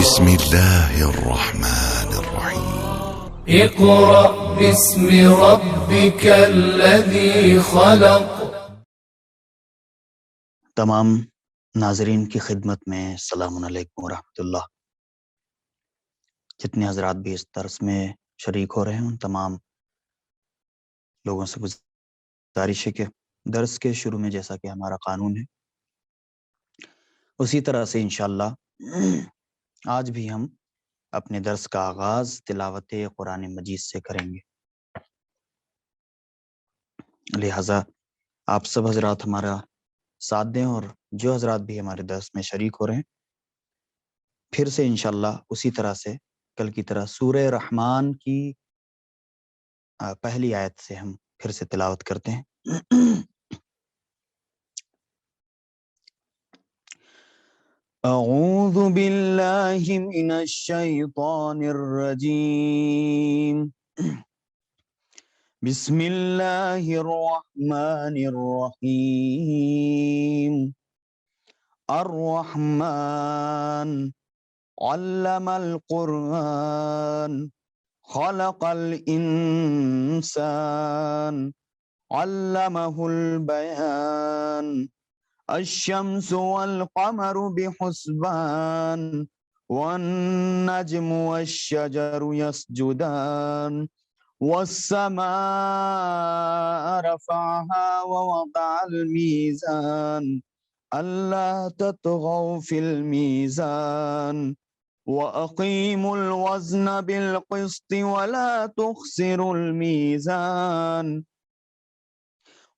بسم الله الرحمن الرحيم. اقرأ باسم ربك الذي خلق. تمام ناظرین کی خدمت میں السلام علیکم ورحمۃ اللہ. جتنے حضرات بھی اس درس میں شریک ہو رہے ہیں ان تمام لوگوں سے گزارش ہے کہ درس کے شروع میں جیسا کہ ہمارا قانون ہے اسی طرح سے انشاءاللہ آج بھی ہم اپنے درس کا آغاز تلاوت قرآن مجید سے کریں گے. لہٰذا آپ سب حضرات ہمارا ساتھ دیں اور جو حضرات بھی ہمارے درس میں شریک ہو رہے ہیں پھر سے انشاءاللہ اسی طرح سے کل کی طرح سورہ رحمان کی پہلی آیت سے ہم پھر سے تلاوت کرتے ہیں. اعوذ باللہ من الشیطان الرجیم. بسم اللہ الرحمن الرحیم. الرحمن علم القرآن خلق الانسان علمہ البیان الشمس والقمر بحسبان والنجم والشجر يسجدان والسماء رفعها ووضع الميزان ألا تطغوا في الميزان وأقيموا الوزن بالقسط ولا تخسروا الميزان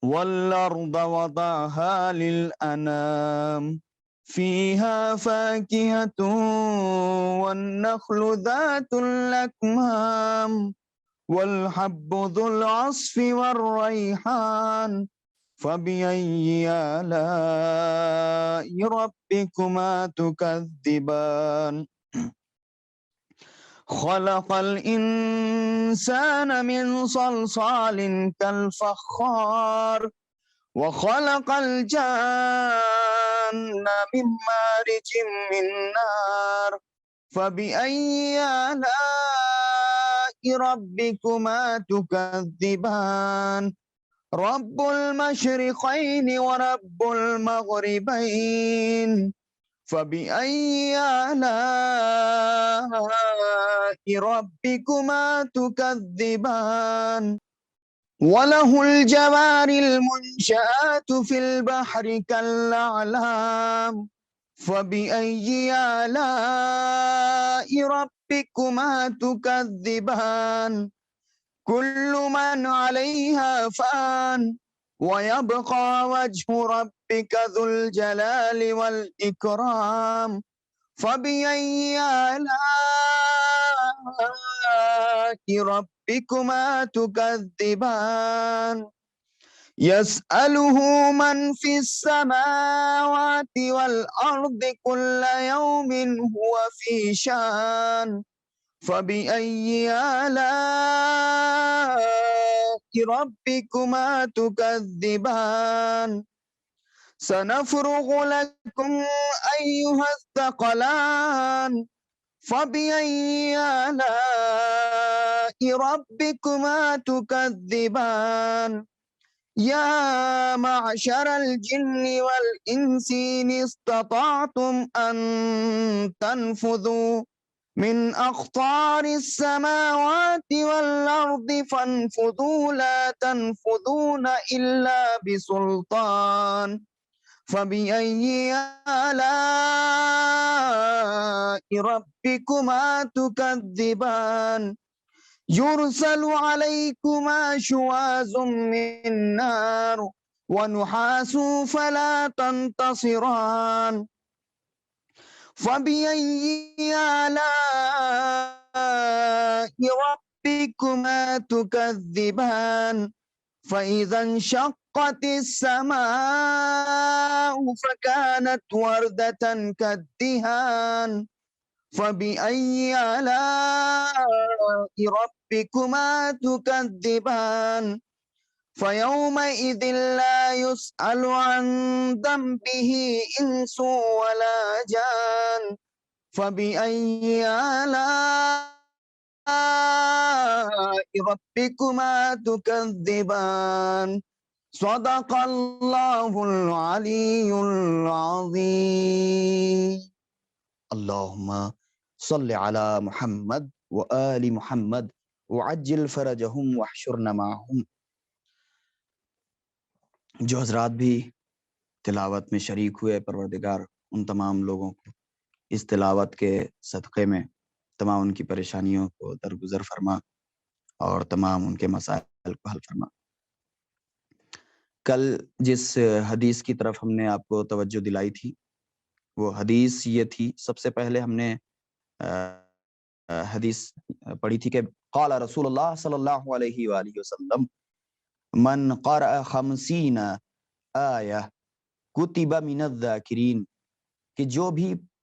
والأرض وضعها للأنام فيها فاكهة والنخل ذات الأكمام والحب ذو العصف والريحان فبأي آلاء ربكما تكذبان خلق الإنسان من صلصال كالفخار وخلق الجان من مارج من نار فبأي آلاء ربكما تكذبان رب المشرقين ورب المغربين فبأي آلاء ربكما تكذبان وله الجوار المنشآت في البحر كالأعلام فبأي آلاء ربكما تكذبان كل من عليها فان ويبقى وجه ربك ذو الجلال والإكرام فبأي آلاء ربكما تكذبان يسأله من في السماوات والأرض كل يوم هو في شان فبأي آلاء ربكما تكذبان سنفرغ لكم أيها الثقلان فبأي آلاء ربكما تكذبان يا معشر الجن والإنس إن استطعتم أن تنفذوا من أقطار السماوات والأرض فانفذوا لا تنفذون إلا بسلطان فبأي آلاء ربكما تكذبان يرسل عليكما شواظ من نار ونحاس فلا تنتصران فبأي آلاء ربكما تكذبان فإذا انشقت السماء فكانت وردة كالدهان فبأي آلاء ربكما تكذبان فيومئذ لا يسأل عن ذنبه إنس ولا جان فَبِأَيِّ آلَاءِ رَبِّكُمَا تُكَذِّبَانِ صدق اللہ العلی العظیم اللہم صل علی محمد وآل محمد وعجل فرجہم واحشرنا معہم۔ جو حضرات بھی تلاوت میں شریک ہوئے، پروردگار ان تمام لوگوں کو اس تلاوت کے صدقے میں تمام ان کی پریشانیوں کو درگزر فرما اور تمام ان کے مسائل کو حل فرما۔ کل جس حدیث کی طرف ہم نے آپ کو توجہ دلائی تھی وہ حدیث یہ تھی، سب سے پہلے ہم نے حدیث پڑھی تھی کہ قال رسول اللہ صلی اللہ علیہ وآلہ وسلم من قرأ 50 آیہ کتب من الذاکرین، کہ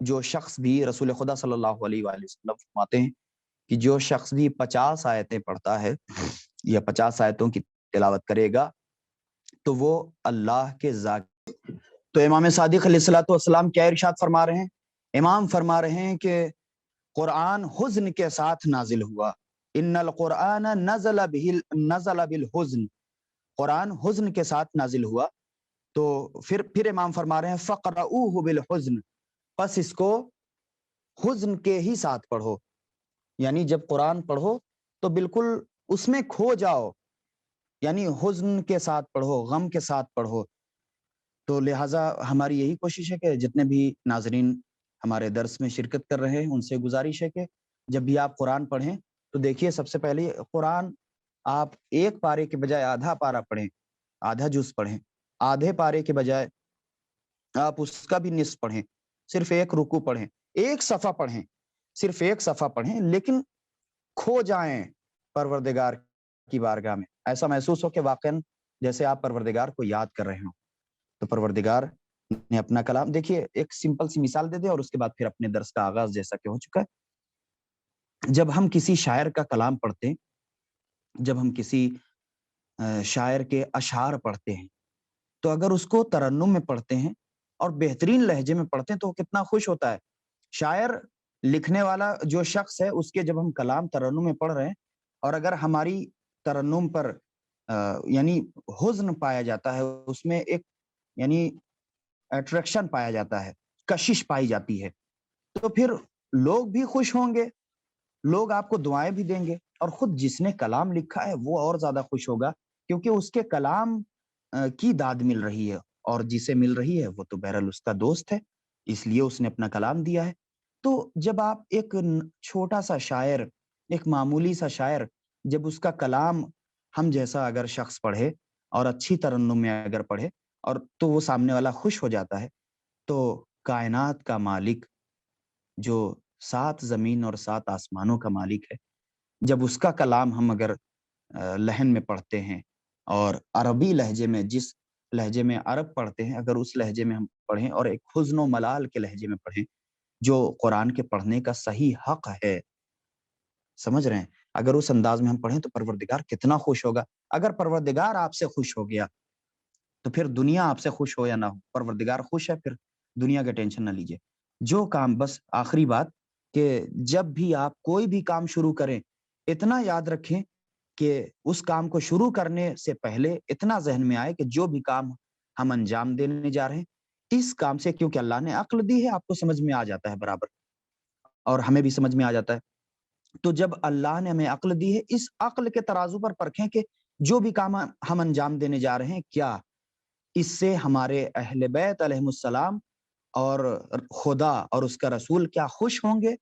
جو شخص بھی، رسول خدا صلی اللہ علیہ وآلہ وسلم فرماتے ہیں کہ جو شخص بھی 50 آیتیں پڑھتا ہے یا 50 آیتوں کی تلاوت کرے گا تو وہ اللہ کے ذاکر۔ تو امام صادق علیہ السلام کیا ارشاد فرما رہے ہیں؟ امام فرما رہے ہیں کہ قرآن حزن کے ساتھ نازل ہوا، ان القرآن نزل بالحزن، قرآن حزن کے ساتھ نازل ہوا۔ تو پھر امام فرما رہے ہیں فقرؤہ بالحزن، پس اس کو حزن کے ہی ساتھ پڑھو، یعنی جب قرآن پڑھو تو بالکل اس میں کھو جاؤ، یعنی حزن کے ساتھ پڑھو، غم کے ساتھ پڑھو۔ تو لہٰذا ہماری یہی کوشش ہے کہ جتنے بھی ناظرین ہمارے درس میں شرکت کر رہے ہیں ان سے گزارش ہے کہ جب بھی آپ قرآن پڑھیں تو دیکھیے سب سے پہلے قرآن آپ ایک پارے کے بجائے آدھا پارہ پڑھیں، آدھا جز پڑھیں، آدھے پارے کے بجائے آپ اس کا بھی نصف پڑھیں، صرف ایک رکوع پڑھیں، ایک صفحہ پڑھیں، صرف ایک صفحہ پڑھیں، لیکن کھو جائیں پروردگار کی بارگاہ میں، ایسا محسوس ہو کہ واقعاً جیسے آپ پروردگار کو یاد کر رہے ہوں۔ تو پروردگار نے اپنا کلام، دیکھیے ایک سمپل سی مثال دے دیں اور اس کے بعد پھر اپنے درس کا آغاز جیسا کہ ہو چکا ہے۔ جب ہم کسی شاعر کا کلام پڑھتے ہیں، جب ہم کسی شاعر کے اشعار پڑھتے ہیں تو اگر اس کو ترنم میں پڑھتے ہیں اور بہترین لہجے میں پڑھتے ہیں تو وہ کتنا خوش ہوتا ہے۔ شاعر لکھنے والا جو شخص ہے اس کے جب ہم کلام ترنم میں پڑھ رہے ہیں اور اگر ہماری ترنم پر یعنی حزن پایا جاتا ہے، اس میں ایک یعنی اٹریکشن پایا جاتا ہے، کشش پائی جاتی ہے، تو پھر لوگ بھی خوش ہوں گے، لوگ آپ کو دعائیں بھی دیں گے، اور خود جس نے کلام لکھا ہے وہ اور زیادہ خوش ہوگا کیونکہ اس کے کلام کی داد مل رہی ہے، اور جسے مل رہی ہے وہ تو بہرحال اس کا دوست ہے، اس لیے اس نے اپنا کلام دیا ہے۔ تو جب آپ ایک چھوٹا سا شاعر، ایک معمولی سا شاعر، جب اس کا کلام ہم جیسا اگر شخص پڑھے اور اچھی ترنم میں اگر پڑھے اور تو وہ سامنے والا خوش ہو جاتا ہے، تو کائنات کا مالک جو 7 زمین اور 7 آسمانوں کا مالک ہے، جب اس کا کلام ہم اگر لہن میں پڑھتے ہیں اور عربی لہجے میں، جس لہجے میں عرب پڑھتے ہیں، اگر اس لہجے میں ہم پڑھیں اور ایک حزن و ملال کے لہجے میں پڑھیں جو قرآن کے پڑھنے کا صحیح حق ہے، سمجھ رہے ہیں، اگر اس انداز میں ہم پڑھیں تو پروردگار کتنا خوش ہوگا۔ اگر پروردگار آپ سے خوش ہو گیا تو پھر دنیا آپ سے خوش ہو یا نہ ہو، پروردگار خوش ہے، پھر دنیا کا ٹینشن نہ لیجئے۔ جو کام، بس آخری بات کہ جب بھی آپ کوئی بھی کام شروع کریں اتنا یاد رکھیں کہ اس کام کو شروع کرنے سے پہلے اتنا ذہن میں آئے کہ جو بھی کام ہم انجام دینے جا رہے ہیں اس کام سے، کیونکہ اللہ نے عقل دی ہے، آپ کو سمجھ میں آ جاتا ہے برابر، اور ہمیں بھی سمجھ میں آ جاتا ہے۔ تو جب اللہ نے ہمیں عقل دی ہے، اس عقل کے ترازو پر پرکھیں کہ جو بھی کام ہم انجام دینے جا رہے ہیں کیا اس سے ہمارے اہل بیت علیہ السلام اور خدا اور اس کا رسول کیا خوش ہوں گے۔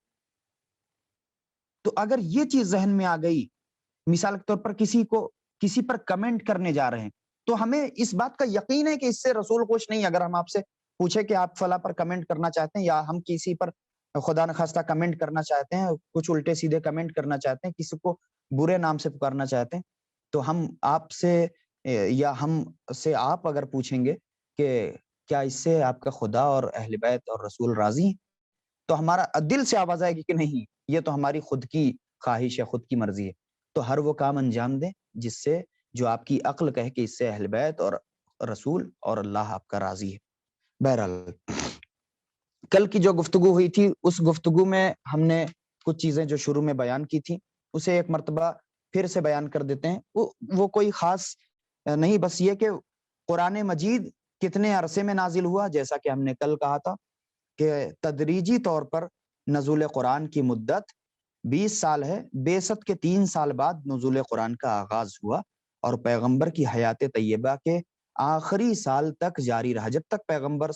تو اگر یہ چیز ذہن میں آ گئی، مثال کے طور پر کسی پر کمنٹ کرنے جا رہے ہیں تو ہمیں اس بات کا یقین ہے کہ اس سے رسول خوش نہیں۔ اگر ہم آپ سے پوچھے کہ آپ فلاں پر کمنٹ کرنا چاہتے ہیں، یا ہم کسی پر خدا نخواستہ کمنٹ کرنا چاہتے ہیں، کچھ الٹے سیدھے کمنٹ کرنا چاہتے ہیں، کسی کو برے نام سے پکارنا چاہتے ہیں، تو ہم آپ سے یا ہم سے آپ اگر پوچھیں گے کہ کیا اس سے آپ کا خدا اور اہل بیت اور رسول راضی ہیں، تو ہمارا دل سے آواز آئے گی کہ نہیں، یہ تو ہماری خود کی خواہش ہے، خود کی مرضی ہے۔ تو ہر وہ کام انجام دیں جس سے، جو آپ کی عقل کہے کہ اس سے اہل بیت اور رسول اور اللہ آپ کا راضی ہے۔ بہرحال کل کی جو گفتگو ہوئی تھی اس گفتگو میں ہم نے کچھ چیزیں جو شروع میں بیان کی تھی اسے ایک مرتبہ پھر سے بیان کر دیتے ہیں. وہ کوئی خاص نہیں، بس یہ کہ قرآن مجید کتنے عرصے میں نازل ہوا. جیسا کہ ہم نے کل کہا تھا کہ تدریجی طور پر نزول قرآن کی مدت 20 سال ہے. بعثت کے 3 سال بعد نزول قرآن کا آغاز ہوا اور پیغمبر کی حیات طیبہ کے آخری سال تک جاری رہا. جب تک پیغمبر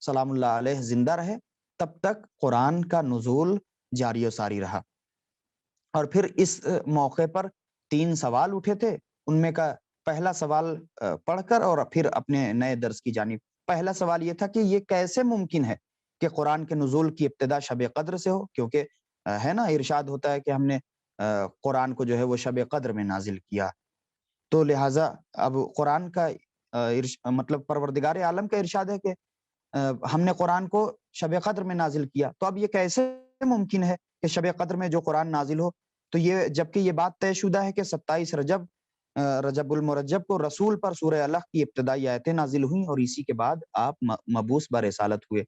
سلام اللہ علیہ زندہ رہے تب تک قرآن کا نزول جاری و ساری رہا. اور پھر اس موقع پر 3 سوال اٹھے تھے. ان میں کا پہلا سوال پڑھ کر اور پھر اپنے نئے درس کی جانب. پہلا سوال یہ تھا کہ یہ کیسے ممکن ہے کہ قرآن کے نزول کی ابتدا شب قدر سے ہو، کیونکہ ہے نا ارشاد ہوتا ہے کہ ہم نے قرآن کو جو ہے وہ شب قدر میں نازل کیا. تو لہٰذا اب قرآن کا مطلب پروردگار عالم کا ارشاد ہے کہ ہم نے قرآن کو شب قدر میں نازل کیا. تو اب یہ کیسے ممکن ہے کہ شب قدر میں جو قرآن نازل ہو؟ تو یہ جبکہ یہ بات طے شدہ ہے کہ 27 رجب المرجب کو رسول پر سورہ الح کی ابتدائی آیتیں نازل ہوئیں اور اسی کے بعد آپ مبعوث برسالت ہوئے.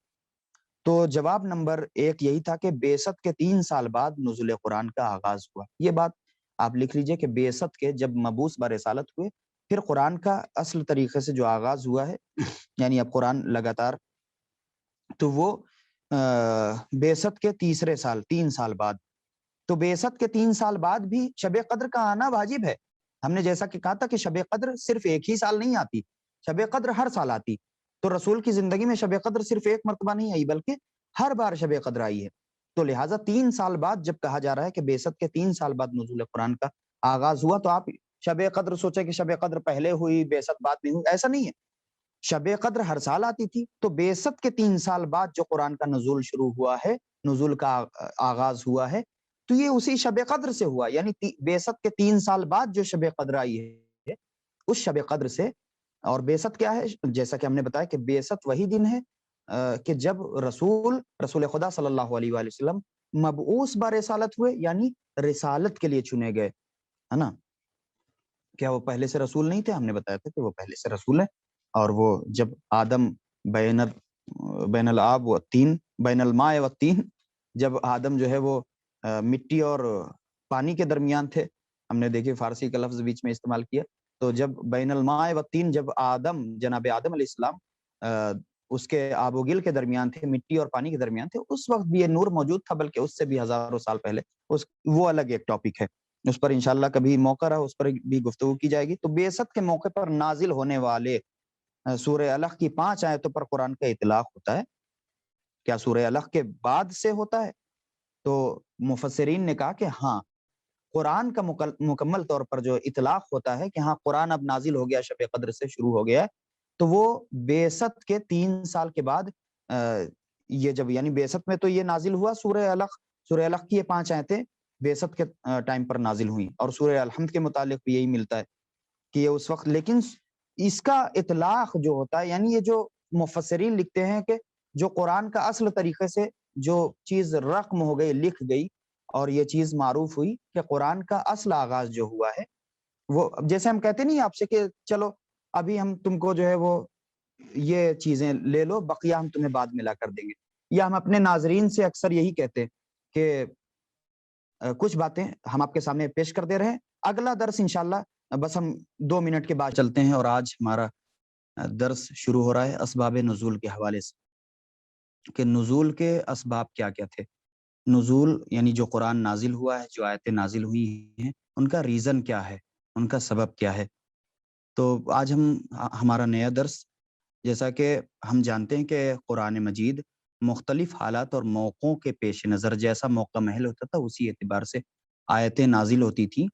تو جواب نمبر 1 یہی تھا کہ بعثت کے 3 سال بعد نزول قرآن کا آغاز ہوا. یہ بات آپ لکھ لیجئے کہ بعثت کے جب مبعوث برسالت ہوئے پھر قرآن کا اصل طریقے سے جو آغاز ہوا ہے، یعنی اب قرآن لگاتار، تو وہ بعثت کے تیسرے سال 3 سال بعد. تو بعثت کے 3 سال بعد بھی شب قدر کا آنا واجب ہے. ہم نے جیسا کہ کہا تھا کہ شب قدر صرف ایک ہی سال نہیں آتی، شب قدر ہر سال آتی. تو رسول کی زندگی میں شب قدر صرف ایک مرتبہ نہیں آئی بلکہ ہر بار شب قدر آئی ہے. تو لہٰذا 3 سال بعد جب کہا جا رہا ہے کہ بعثت کے 3 سال بعد نزول قرآن کا آغاز ہوا، تو آپ شب قدر سوچے کہ شب قدر پہلے ہوئی بعثت بعد نہیں ہوئی، ایسا نہیں ہے. شب قدر ہر سال آتی تھی. تو بعثت کے 3 سال بعد جو قرآن کا نزول شروع ہوا ہے، نزول کا آغاز ہوا ہے، تو یہ اسی شب قدر سے ہوا. یعنی بعثت کے 3 سال بعد جو شب قدر آئی ہے اس شب قدر سے. اور بعثت کیا ہے؟ جیسا کہ ہم نے بتایا کہ بعثت وہی دن ہے کہ جب رسول خدا صلی اللہ علیہ وآلہ وسلم مبعوث برسالت ہوئے، یعنی رسالت کے لیے چنے گئے، ہے نا. کیا وہ پہلے سے رسول نہیں تھے؟ ہم نے بتایا تھا کہ وہ پہلے سے رسول ہیں. اور وہ جب آدم بین الآب و تین، بین الماء و تین، جب آدم جو ہے وہ مٹی اور پانی کے درمیان تھے، ہم نے دیکھیے فارسی کا لفظ بیچ میں استعمال کیا. تو جب بین الماء و تین، جب جناب آدم علیہ السلام اس کے آب و گل کے درمیان تھے، مٹی اور پانی کے درمیان تھے، اس وقت بھی یہ نور موجود تھا، بلکہ اس سے بھی ہزاروں سال پہلے. وہ الگ ایک ٹاپک ہے، اس پر انشاءاللہ کبھی موقع رہا اس پر بھی گفتگو کی جائے گی. تو بعثت کے موقع پر نازل ہونے والے سورہ الح کی 5 آیتوں پر قرآن کا اطلاق ہوتا ہے. کیا سورہ الح کے بعد سے ہوتا ہے؟ تو مفسرین نے کہا کہ ہاں، قرآن کا مکمل طور پر جو اطلاق ہوتا ہے کہ ہاں قرآن اب نازل ہو گیا، شب قدر سے شروع ہو گیا ہے، تو وہ بعثت کے 3 سال کے بعد یہ جب، یعنی بعثت میں تو یہ نازل ہوا سورہ الح کی یہ 5 آیتیں بعثت کے ٹائم پر نازل ہوئیں. اور سورہ الحمد کے متعلق بھی یہی ملتا ہے کہ یہ اس وقت، لیکن اس کا اطلاق جو ہوتا ہے، یعنی یہ جو مفسرین لکھتے ہیں کہ جو قرآن کا اصل طریقے سے جو چیز رقم ہو گئی، لکھ گئی، اور یہ چیز معروف ہوئی کہ قرآن کا اصل آغاز جو ہوا ہے، وہ جیسے ہم کہتے نہیں آپ سے کہ چلو ابھی ہم تم کو جو ہے وہ یہ چیزیں لے لو، بقیہ ہم تمہیں بعد میں لا کر دیں گے. یا ہم اپنے ناظرین سے اکثر یہی کہتے ہیں کہ کچھ باتیں ہم آپ کے سامنے پیش کر دے رہے ہیں، اگلا درس انشاءاللہ بس ہم 2 منٹ کے بعد چلتے ہیں. اور آج ہمارا درس شروع ہو رہا ہے اسباب نزول کے حوالے سے، کہ نزول کے اسباب کیا کیا تھے. نزول یعنی جو قرآن نازل ہوا ہے، جو آیتیں نازل ہوئی ہیں، ان کا ریزن کیا ہے، ان کا سبب کیا ہے. تو آج ہمارا نیا درس، جیسا کہ ہم جانتے ہیں کہ قرآن مجید مختلف حالات اور موقعوں کے پیش نظر، جیسا موقع محل ہوتا تھا اسی اعتبار سے آیتیں نازل ہوتی تھیں.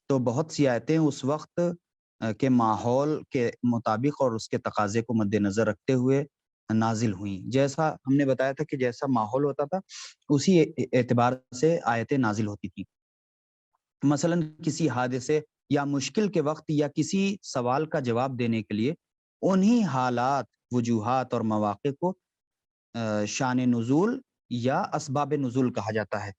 تو بہت سی آیتیں اس وقت کے ماحول کے مطابق اور اس کے تقاضے کو مد نظر رکھتے ہوئے نازل ہوئیں. جیسا ہم نے بتایا تھا کہ جیسا ماحول ہوتا تھا اسی اعتبار سے آیتیں نازل ہوتی تھیں. مثلا کسی حادثے یا مشکل کے وقت یا کسی سوال کا جواب دینے کے لیے انہی حالات، وجوہات اور مواقع کو شان نزول یا اسباب نزول کہا جاتا ہے.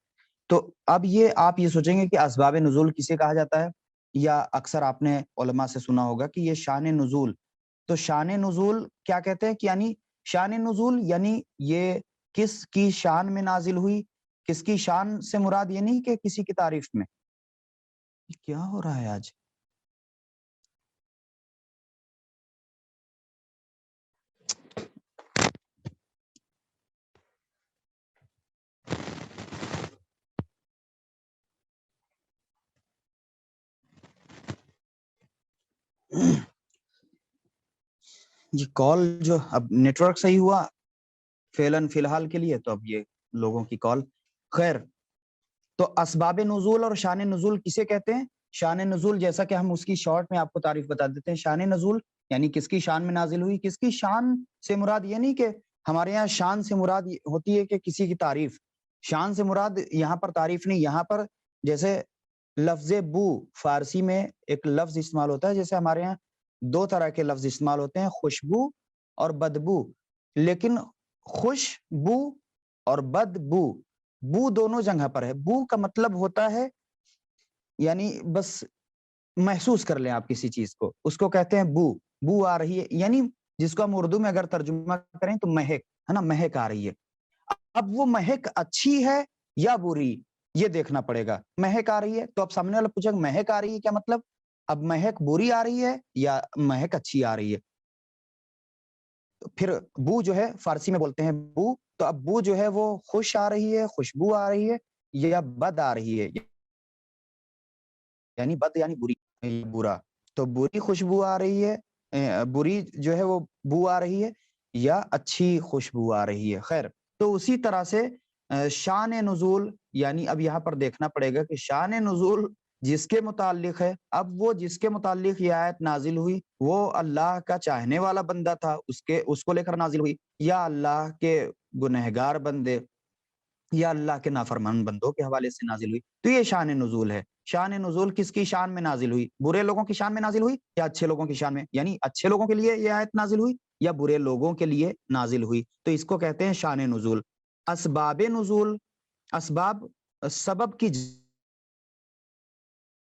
تو اب یہ آپ یہ سوچیں گے کہ اسباب نزول کسے کہا جاتا ہے، یا اکثر آپ نے علماء سے سنا ہوگا کہ یہ شان نزول. تو شان نزول کیا کہتے ہیں کہ یعنی شان نزول یعنی یہ کس کی شان میں نازل ہوئی. کس کی شان سے مراد یہ نہیں کہ کسی کی تعریف میں. کیا ہو رہا ہے آج؟ یہ کال جو اب نیٹ ورک صحیح ہوا فعلاً فی الحال کے لیے، تو اب یہ لوگوں کی کال. خیر، تو اسباب نزول اور شان نزول کسے کہتے ہیں؟ شان نزول جیسا کہ ہم اس کی شارٹ میں آپ کو تعریف بتا دیتے ہیں. شان نزول یعنی کس کی شان میں نازل ہوئی. کس کی شان سے مراد یہ نہیں کہ ہمارے یہاں شان سے مراد ہوتی ہے کہ کسی کی تعریف. شان سے مراد یہاں پر تعریف نہیں. یہاں پر جیسے لفظ بو فارسی میں ایک لفظ استعمال ہوتا ہے، جیسے ہمارے یہاں دو طرح کے لفظ استعمال ہوتے ہیں، خوشبو اور بدبو. لیکن خوشبو اور بدبو، بو دونوں جگہ پر ہے. بو کا مطلب ہوتا ہے یعنی بس محسوس کر لیں آپ کسی چیز کو، اس کو کہتے ہیں بو. بو آ رہی ہے یعنی جس کو ہم اردو میں اگر ترجمہ کریں تو مہک ہے نا، مہک آ رہی ہے. اب وہ مہک اچھی ہے یا بری یہ دیکھنا پڑے گا. مہک آ رہی ہے تو اب سامنے والا پوچھے گا مہک آ رہی ہے کیا مطلب؟ اب مہک بری آ رہی ہے یا مہک اچھی آ رہی ہے. پھر بو جو ہے فارسی میں بولتے ہیں بو، تو اب بو جو ہے وہ خوش آ رہی ہے، خوشبو آ رہی ہے یا بد آ رہی ہے، یعنی بد یعنی بری، برا. تو بری خوشبو آ رہی ہے، بری جو ہے وہ بو آ رہی ہے یا اچھی خوشبو آ رہی ہے. خیر، تو اسی طرح سے شان نزول یعنی اب یہاں پر دیکھنا پڑے گا کہ شان نزول جس کے متعلق ہے. اب وہ جس کے متعلق یہ آیت نازل ہوئی وہ اللہ کا چاہنے والا بندہ تھا، اس کو لے کر نازل ہوئی، یا اللہ کے گنہگار بندے یا اللہ کے نافرمان بندوں کے حوالے سے نازل ہوئی. تو یہ شان نزول ہے. شان نزول کس کی شان میں نازل ہوئی؟ برے لوگوں کی شان میں نازل ہوئی یا اچھے لوگوں کی شان میں؟ یعنی اچھے لوگوں کے لیے یہ آیت نازل ہوئی یا برے لوگوں کے لیے نازل ہوئی. تو اس کو کہتے ہیں شان نزول. اسباب نزول، اسباب سبب کی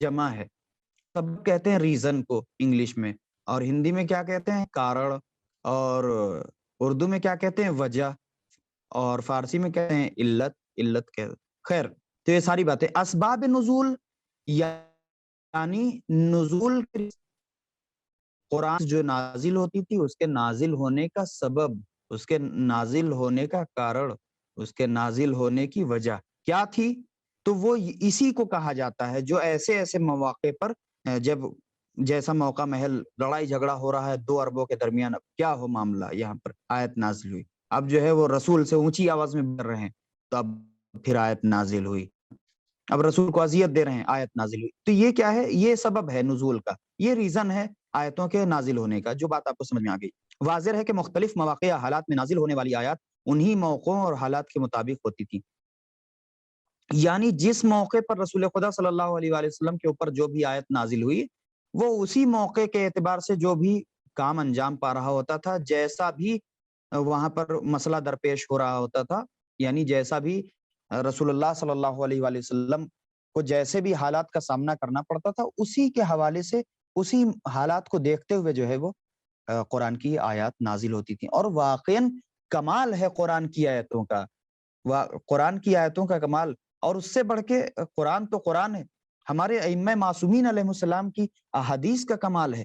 جمع ہے. سبب کہتے ہیں ریزن کو انگلش میں، اور ہندی میں کیا کہتے ہیں؟ کارڑ، اور اردو میں کیا کہتے ہیں؟ وجہ، اور فارسی میں کہتے ہیں علت. علت کہتے. خیر، تو یہ ساری باتیں اسباب نزول یعنی نزول قرآن جو نازل ہوتی تھی اس کے نازل ہونے کا سبب، اس کے نازل ہونے کا کارڑ، اس کے نازل ہونے کی وجہ کیا تھی. تو وہ اسی کو کہا جاتا ہے جو ایسے ایسے مواقع پر جب جیسا موقع محل لڑائی جھگڑا ہو رہا ہے دو اربوں کے درمیان، اب کیا ہو معاملہ، یہاں پر آیت نازل ہوئی. اب جو ہے وہ رسول سے اونچی آواز میں بول رہے ہیں تو اب پھر آیت نازل ہوئی. اب رسول کو اذیت دے رہے ہیں، آیت نازل ہوئی. تو یہ کیا ہے؟ یہ سبب ہے نزول کا، یہ ریزن ہے آیتوں کے نازل ہونے کا. جو بات آپ کو سمجھ میں آ گئی. واضح ہے کہ مختلف مواقع یا حالات میں نازل ہونے والی آیات انہی موقعوں اور حالات کے مطابق ہوتی تھی. یعنی جس موقع پر رسول خدا صلی اللہ علیہ وآلہ وسلم کے اوپر جو بھی آیت نازل ہوئی وہ اسی موقع کے اعتبار سے جو بھی کام انجام پا رہا ہوتا تھا، جیسا بھی وہاں پر مسئلہ درپیش ہو رہا ہوتا تھا، یعنی جیسا بھی رسول اللہ صلی اللہ علیہ وآلہ وسلم کو جیسے بھی حالات کا سامنا کرنا پڑتا تھا اسی کے حوالے سے، اسی حالات کو دیکھتے ہوئے جو ہے وہ قرآن کی آیات نازل ہوتی تھیں. اور واقعاً کمال ہے قرآن کی آیتوں کا، قرآن کی آیتوں کا کمال. اور اس سے بڑھ کے قرآن تو قرآن ہے، ہمارے ائمہ معصومین علیہ السلام کی احادیث کا کمال ہے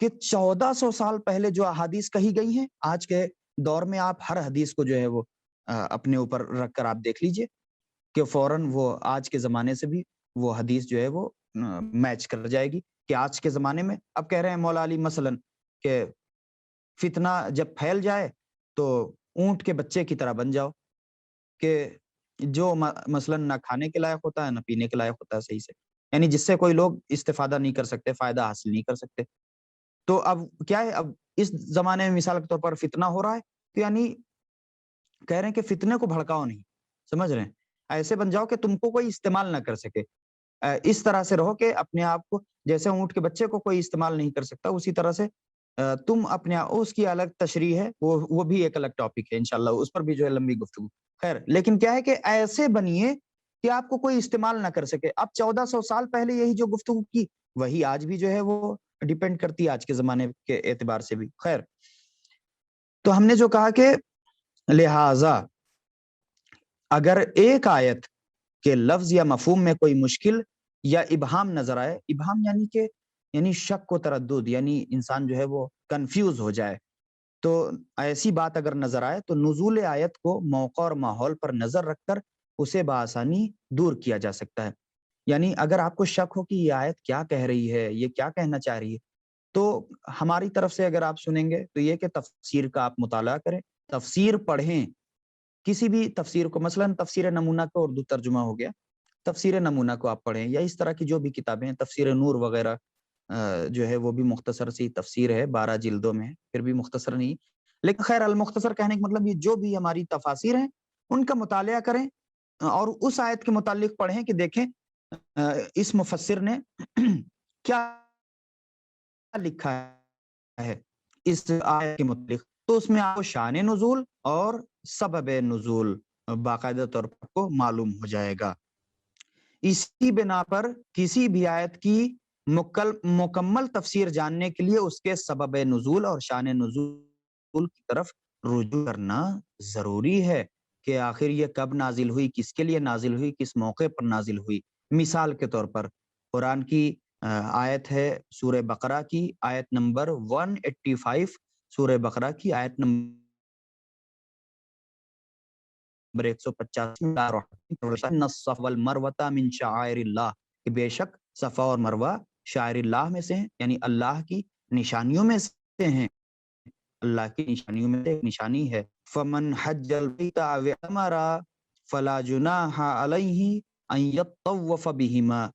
کہ 1400 سال پہلے جو احادیث کہی گئی ہیں آج کے دور میں آپ ہر حدیث کو جو ہے وہ اپنے اوپر رکھ کر آپ دیکھ لیجئے کہ فوراً وہ آج کے زمانے سے بھی وہ حدیث جو ہے وہ میچ کر جائے گی. کہ آج کے زمانے میں اب کہہ رہے ہیں مولا علی مثلاً کہ فتنہ جب پھیل جائے تو اونٹ کے بچے کی طرح بن جاؤ، کہ جو مثلاً نہ کھانے کے لائق ہوتا ہے نہ پینے کے لائق ہوتا ہے صحیح سے، یعنی جس سے کوئی لوگ استفادہ نہیں کر سکتے، فائدہ حاصل نہیں کر سکتے. تو اب کیا ہے، اب اس زمانے میں مثال کے طور پر فتنہ ہو رہا ہے تو یعنی کہہ رہے ہیں کہ فتنے کو بھڑکاؤ نہیں، سمجھ رہے ہیں، ایسے بن جاؤ کہ تم کو کوئی استعمال نہ کر سکے. اس طرح سے رہو کہ اپنے آپ کو جیسے اونٹ کے بچے کو کوئی استعمال نہیں کر سکتا اسی طرح سے تم اپنے، اس کی الگ تشریح ہے، وہ بھی ایک الگ ٹاپک ہے انشاءاللہ، اس پر بھی جو ہے لمبی گفتگو. خیر، لیکن کیا ہے کہ ایسے بنیے کہ آپ کو کوئی استعمال نہ کر سکے. اب 1400 سال پہلے یہی جو گفتگو کی وہی آج بھی جو ہے وہ ڈیپینڈ کرتی ہے آج کے زمانے کے اعتبار سے بھی. خیر، تو ہم نے جو کہا کہ لہٰذا اگر ایک آیت کے لفظ یا مفہوم میں کوئی مشکل یا ابہام نظر آئے، ابہام یعنی شک و تردد، یعنی انسان جو ہے وہ کنفیوز ہو جائے، تو ایسی بات اگر نظر آئے تو نزول آیت کو موقع اور ماحول پر نظر رکھ کر اسے بآسانی دور کیا جا سکتا ہے۔ یعنی اگر آپ کو شک ہو کہ یہ آیت کیا کہہ رہی ہے، یہ کیا کہنا چاہ رہی ہے، تو ہماری طرف سے اگر آپ سنیں گے تو یہ کہ تفسیر کا آپ مطالعہ کریں، تفسیر پڑھیں، کسی بھی تفسیر کو، مثلا تفسیر نمونہ کا اردو ترجمہ ہو گیا، تفسیر نمونہ کو آپ پڑھیں، یا اس طرح کی جو بھی کتابیں ہیں، تفسیر نور وغیرہ جو ہے وہ بھی مختصر سی تفسیر ہے، 12 جلدوں میں ہے، پھر بھی مختصر نہیں، لیکن خیر المختصر کہنے کا مطلب یہ جو بھی ہماری تفاسیر ہیں ان کا مطالعہ کریں اور اس آیت کے متعلق پڑھیں کہ دیکھیں اس مفسر نے کیا لکھا ہے اس آیت کے متعلق، تو اس میں آپ کو شان نزول اور سبب نزول باقاعدہ طور پر کو معلوم ہو جائے گا۔ اسی بنا پر کسی بھی آیت کی مکمل تفسیر جاننے کے لیے اس کے سبب نزول اور شان نزول کی طرف رجوع کرنا ضروری ہے کہ آخر یہ کب نازل ہوئی، کس کے لیے نازل ہوئی، کس موقع پر نازل ہوئی۔ مثال کے طور پر قرآن کی آیت ہے سورہ بقرہ کی آیت نمبر 185، سورہ بقرہ کی آیت نمبر 150، الصفا والمروہ من شعائر اللہ، کہ بے شک صفا اور مروہ شاعر اللہ میں سے ہیں، یعنی اللہ کی نشانیوں میں سے ہیں، اللہ کی نشانیوں میں سے ایک نشانی ہے۔ فمن حج البیت او اعتمر فلا جناح علیہ ان یطوف بہما،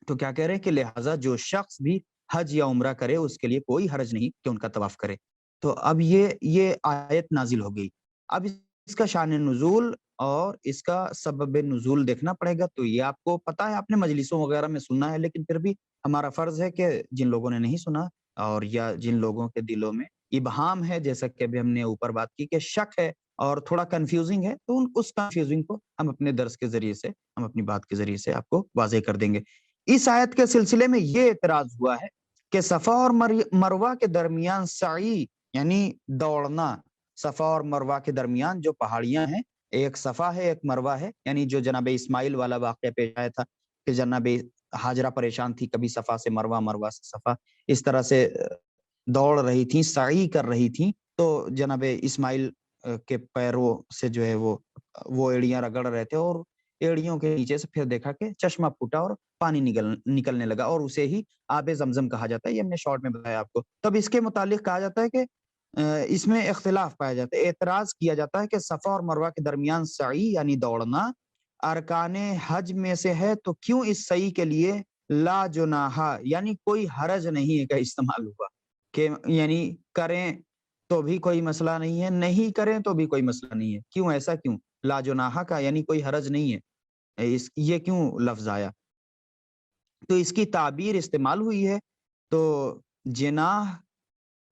تو کیا کہہ رہے ہیں کہ لہٰذا جو شخص بھی حج یا عمرہ کرے اس کے لیے کوئی حرج نہیں کہ ان کا طواف کرے۔ تو اب یہ آیت نازل ہو گئی، اب اس کا شان نزول اور اس کا سبب نزول دیکھنا پڑے گا۔ تو یہ آپ کو پتا ہے، آپ نے مجلسوں وغیرہ میں سننا ہے، لیکن پھر بھی ہمارا فرض ہے کہ جن لوگوں نے نہیں سنا اور یا جن لوگوں کے دلوں میں ابہام ہے، جیسا کہ ابھی ہم نے اوپر بات کی کہ شک ہے اور تھوڑا کنفیوزنگ ہے، تو اس کنفیوزنگ کو ہم اپنے درس کے ذریعے سے، ہم اپنی بات کے ذریعے سے آپ کو واضح کر دیں گے۔ اس آیت کے سلسلے میں یہ اعتراض ہوا ہے کہ صفا اور مروہ کے درمیان سعی یعنی دوڑنا، صفا اور مروہ کے درمیان جو پہاڑیاں ہیں، ایک صفا ہے ایک مروہ ہے، یعنی جو جناب اسماعیل والا واقعہ پیش آیا تھا کہ جناب ہاجرہ پریشان تھی، کبھی صفا سے مروہ، مروہ سے صفا، اس طرح سے دوڑ رہی تھیں، سعی کر رہی تھیں، تو جناب اسماعیل کے پیروں سے جو ہے وہ ایڑیاں رگڑ رہے تھے، اور ایڑیوں کے نیچے سے پھر دیکھا کہ چشمہ پھوٹا اور پانی نکلنے لگا، اور اسے ہی آب زمزم کہا جاتا ہے۔ یہ ہم نے شارٹ میں بتایا آپ کو۔ تب اس کے متعلق کہا جاتا ہے کہ اس میں اختلاف پایا جاتا ہے، اعتراض کیا جاتا ہے کہ صفا اور مروہ کے درمیان سعی یعنی دوڑنا ارکان حج میں سے ہے، تو کیوں اس سعی کے لیے لا جناح یعنی کوئی حرج نہیں کا استعمال ہوا، کہ یعنی کریں تو بھی کوئی مسئلہ نہیں ہے، نہیں کریں تو بھی کوئی مسئلہ نہیں ہے، کیوں ایسا کیوں؟ لا جناح کا یعنی کوئی حرج نہیں ہے، یہ کیوں لفظ آیا؟ تو اس کی تعبیر استعمال ہوئی ہے۔ تو جناح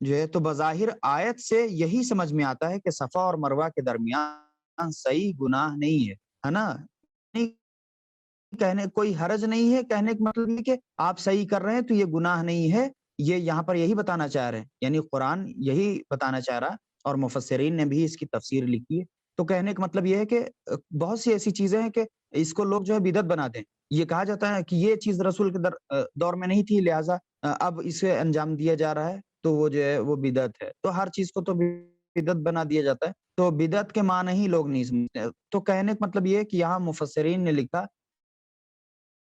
جو ہے تو بظاہر آیت سے یہی سمجھ میں آتا ہے کہ صفا اور مروہ کے درمیان صحیح گناہ نہیں ہے نا، کہنے کوئی حرج نہیں ہے، کہنے کا مطلب یہ کہ آپ صحیح کر رہے ہیں تو یہ گناہ نہیں ہے، یہ یہاں پر یہی بتانا چاہ رہے ہیں، یعنی قرآن یہی بتانا چاہ رہا، اور مفسرین نے بھی اس کی تفسیر لکھی ہے۔ تو کہنے کا مطلب یہ ہے کہ بہت سی ایسی چیزیں ہیں کہ اس کو لوگ جو ہے بدعت بنا دیں، یہ کہا جاتا ہے کہ یہ چیز رسول کے دور میں نہیں تھی، لہٰذا اب اسے انجام دیا جا رہا ہے، تو وہ جو ہے وہ بدعت ہے۔ تو ہر چیز کو تو بدعت بنا دیا جاتا ہے، تو بدعت کے معنی ہی لوگ نہیں سمجھتے۔ تو کہنے کا مطلب یہ ہے کہ یہاں مفسرین نے لکھا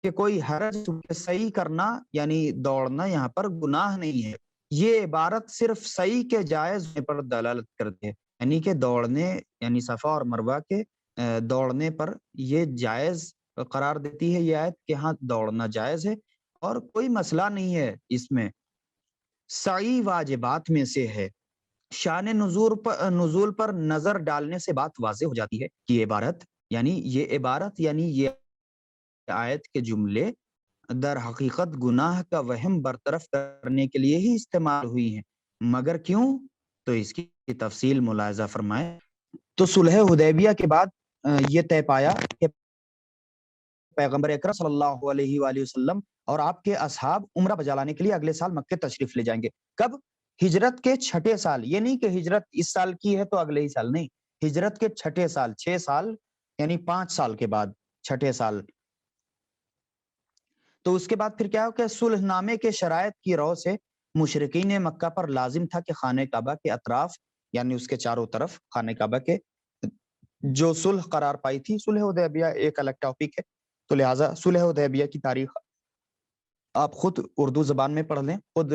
کہ کوئی حرج صحیح کرنا یعنی دوڑنا یہاں پر گناہ نہیں ہے، یہ عبارت صرف صحیح کے جائز ہونے پر دلالت کرتی ہے، یعنی کہ دوڑنے یعنی صفا اور مروہ کے دوڑنے پر یہ جائز قرار دیتی ہے یہ آیت کہ ہاں دوڑنا جائز ہے اور کوئی مسئلہ نہیں ہے اس میں۔ سعی واجبات میں سے ہے۔ شان نزول پر نظر ڈالنے سے بات واضح ہو جاتی ہے کہ یہ عبارت یعنی یہ آیت کے جملے در حقیقت گناہ کا وہم برطرف کرنے کے لیے ہی استعمال ہوئی ہیں، مگر کیوں؟ تو اس کی تفصیل ملاحظہ فرمائیں۔ تو صلح حدیبیہ کے بعد یہ طے پایا کہ پیغمبر اکرم صلی اللہ علیہ وآلہ وسلم اور آپ کے اصحاب عمرہ بجا لانے کے لیے اگلے سال مکہ تشریف لے جائیں گے۔ کب؟ ہجرت کے 6 سال، یہ نہیں کہ ہجرت اس سال کی ہے تو اگلے ہی سال، نہیں، ہجرت کے 6 سال، 6 سال یعنی 5 سال کے بعد، چھٹے سال. تو اس کے بعد پھر کیا ہو کہ صلح نامے کے شرائط کی رو سے مشرکین مکہ پر لازم تھا کہ خانہ کعبہ کے اطراف یعنی اس کے چاروں طرف خانہ کعبہ کے جو صلح قرار پائی تھی. صلح حدیبیہ ایک الگ ٹاپک ہے، تو لہٰذا صلح حدیبیہ کی تاریخ آپ خود اردو زبان میں پڑھ لیں. خود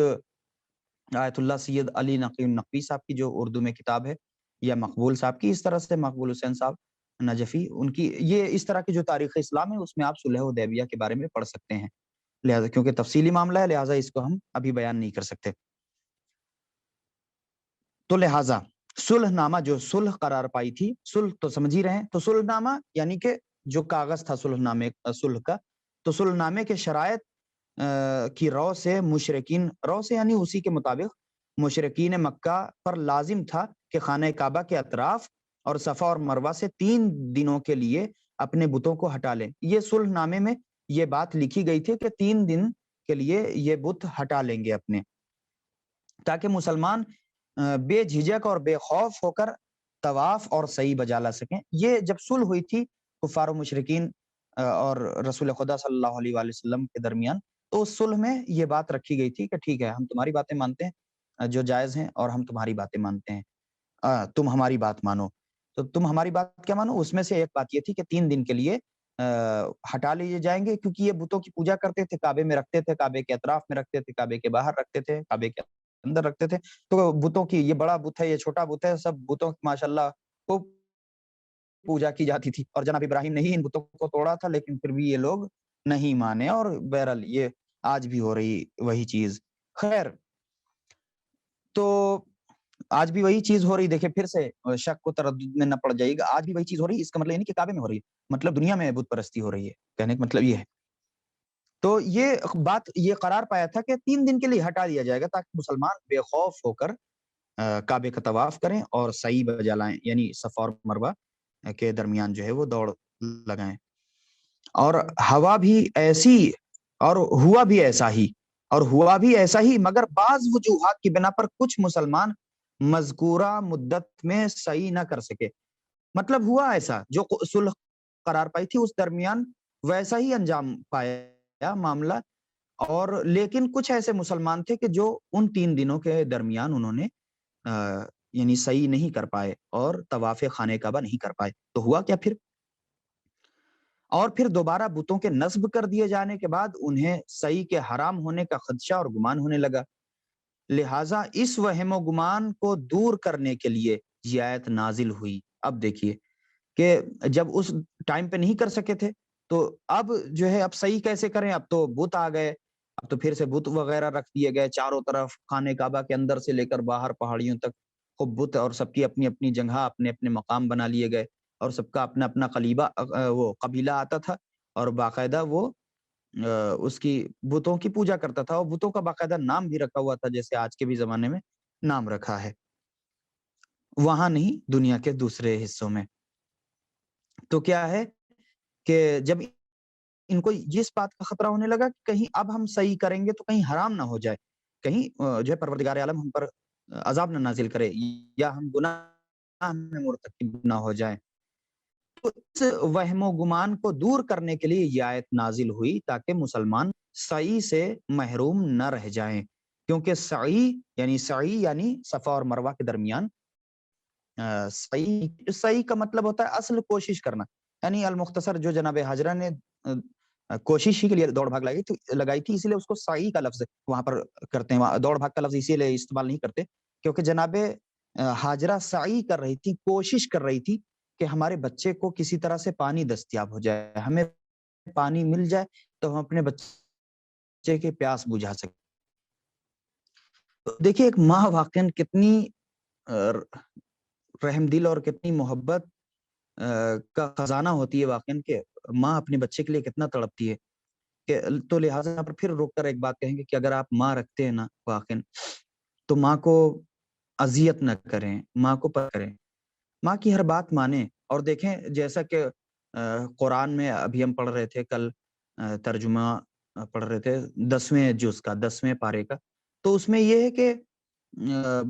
آیت اللہ سید علی نقی النقوی صاحب کی جو اردو میں کتاب ہے، یا مقبول صاحب کی، اس طرح سے مقبول حسین صاحب نجفی، ان کی یہ اس طرح کی جو تاریخ اسلام ہے اس میں آپ صلح حدیبیہ کے بارے میں پڑھ سکتے ہیں. لہٰذا کیونکہ تفصیلی معاملہ ہے، لہٰذا اس کو ہم ابھی بیان نہیں کر سکتے. تو لہٰذا صلح نامہ جو صلح قرار پائی تھی، صلح تو سمجھ ہی رہے ہیں، تو صلح نامہ یعنی کہ جو کاغذ تھا صلح نامے صلح کا، تو صلح نامے کے شرائط کی رو سے مشرکین، رو سے یعنی اسی کے مطابق مشرکین مکہ پر لازم تھا کہ خانہ کعبہ کے اطراف اور صفا اور مروہ سے 3 دنوں کے لیے اپنے بتوں کو ہٹا لیں. یہ صلح نامے میں یہ بات لکھی گئی تھی کہ 3 دن کے لیے یہ بت ہٹا لیں گے اپنے، تاکہ مسلمان بے جھجک اور بے خوف ہو کر طواف اور سعی بجا لا سکیں. یہ جب صلح ہوئی تھی کفار و مشرکین اور رسول خدا صلی اللہ علیہ وآلہ وسلم کے درمیان، تو اس صلح میں یہ بات رکھی گئی تھی کہ ٹھیک ہے، ہم تمہاری باتیں مانتے ہیں جو جائز ہیں، اور ہم تمہاری باتیں مانتے ہیں، تم ہماری بات مانو. تو تم ہماری بات کیا مانو؟ اس میں سے ایک بات یہ تھی کہ 3 دن کے لیے ہٹا لیے جائیں گے، کیونکہ یہ بتوں کی پوجا کرتے تھے، کعبے میں رکھتے تھے، کعبے کے اطراف میں رکھتے تھے، کعبے کے باہر رکھتے تھے، کعبے کے اندر رکھتے تھے. تو بتوں کی، یہ بڑا بت ہے، یہ چھوٹا بت ہے، سب بتوں کی ماشاءاللہ کو پوجا کی جاتی تھی. اور جناب ابراہیم نے ہی ان بتوں کو توڑا تھا، لیکن پھر بھی یہ لوگ نہیں مانے، اور بہرحال یہ آج بھی ہو رہی وہی چیز. خیر، تو آج بھی وہی چیز ہو رہی. دیکھیں پھر سے شک کو تردد میں نہ پڑ جائے گا، آج بھی وہی چیز ہو رہی ہے. اس کا مطلب یہ نہیں کہ کعبے میں ہو رہی ہے، مطلب دنیا میں بت پرستی ہو رہی ہے، کہنے کا مطلب یہ ہے. تو یہ بات یہ قرار پایا تھا کہ 3 دن کے لیے ہٹا دیا جائے گا، تاکہ مسلمان بے خوف ہو کر کعبے کا طواف کریں اور سعی بجا لائیں، یعنی صفا اور مروہ کے درمیان جو ہے وہ دوڑ لگائیں. اور ہوا بھی ایسی، اور ہوا بھی ایسا ہی، مگر بعض وجوہات کی بنا پر کچھ مسلمان مذکورہ مدت میں سعی نہ کر سکے. مطلب ہوا ایسا، جو صلح قرار پائی تھی اس درمیان ویسا ہی انجام پایا معاملہ، اور لیکن کچھ ایسے مسلمان تھے کہ جو ان 3 دنوں کے درمیان انہوں نے یعنی سعی نہیں کر پائے اور طواف خانہ کعبہ نہیں کر پائے. تو ہوا کیا پھر؟ اور پھر دوبارہ بتوں کے نصب کر دیے جانے کے بعد انہیں سعی کے حرام ہونے کا خدشہ اور گمان ہونے لگا. لہٰذا اس وہم و گمان کو دور کرنے کے لیے یہ آیت نازل ہوئی. اب دیکھیے کہ جب اس ٹائم پہ نہیں کر سکے تھے، تو اب جو ہے اب صحیح کیسے کریں؟ اب تو بت آ گئے، اب تو پھر سے بت وغیرہ رکھ دیے گئے چاروں طرف، خانہ کعبہ کے اندر سے لے کر باہر پہاڑیوں تک خوب بت، اور سب کی اپنی اپنی جگہ، اپنے اپنے مقام بنا لیے گئے، اور سب کا اپنا اپنا وہ قبیلہ آتا تھا، اور باقاعدہ وہ اس کی بتوں کی پوجا کرتا تھا، اور بتوں کا باقاعدہ نام بھی رکھا ہوا تھا، جیسے آج کے بھی زمانے میں نام رکھا ہے، وہاں نہیں، دنیا کے دوسرے حصوں میں. تو کیا ہے کہ جب ان کو جس بات کا خطرہ ہونے لگا کہ کہیں اب ہم صحیح کریں گے تو کہیں حرام نہ ہو جائے، کہیں جو ہے پروردگار عالم ہم پر عذاب نہ نازل کرے، یا ہم گناہ میں مرتکب نہ ہو جائیں. تو اس وہم و گمان کو دور کرنے کے لیے یہ آیت نازل ہوئی، تاکہ مسلمان سعی سے محروم نہ رہ جائیں. کیونکہ سعی یعنی صفا اور مروہ کے درمیان سعی کا مطلب ہوتا ہے اصل کوشش کرنا. یعنی المختصر جو جناب حاجرہ نے کوشش ہی کے لیے دوڑ بھاگ لگائی تھی، اسی لیے اس کو سعی کا لفظ وہاں پر کرتے ہیں، دوڑ بھاگ کا لفظ اسی لیے استعمال نہیں کرتے، کیونکہ جناب حاجرہ سعی کر رہی تھی، کوشش کر رہی تھی کہ ہمارے بچے کو کسی طرح سے پانی دستیاب ہو جائے، ہمیں پانی مل جائے تو ہم اپنے بچے کے پیاس بجھا سکیں. دیکھیے ایک ماں واقعاً کتنی رحم دل اور کتنی محبت کا خزانہ ہوتی ہے واقعاً، کہ ماں اپنے بچے کے لیے کتنا تڑپتی ہے. کہ تو لہٰذا پر پھر روک کر ایک بات کہیں گے کہ اگر آپ ماں رکھتے ہیں نا واقعاً، تو ماں کو اذیت نہ کریں، ماں کو پر کریں، ماں کی ہر بات مانیں. اور دیکھیں جیسا کہ قرآن میں ابھی ہم پڑھ رہے تھے کل، ترجمہ پڑھ رہے تھے 10ویں جز کا، 10ویں پارے کا، تو اس میں یہ ہے کہ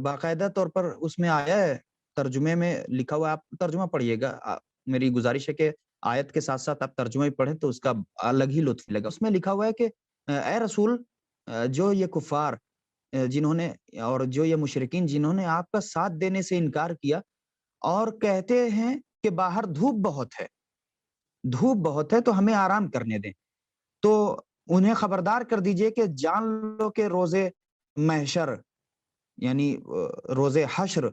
باقاعدہ طور پر اس میں آیا ہے، ترجمے میں لکھا ہوا، آپ ترجمہ پڑھیے گا، میری گزارش ہے کہ آیت کے ساتھ ساتھ آپ ترجمہ بھی پڑھیں تو اس کا الگ ہی لطف لگا. اس میں لکھا ہوا ہے کہ اے رسول، جو یہ کفار جنہوں نے اور جو یہ مشرکین جنہوں نے آپ کا ساتھ دینے سے انکار کیا اور کہتے ہیں کہ باہر دھوپ بہت ہے تو ہمیں آرام کرنے دیں، تو انہیں خبردار کر دیجئے کہ جان لو کہ روزے محشر یعنی روزے حشر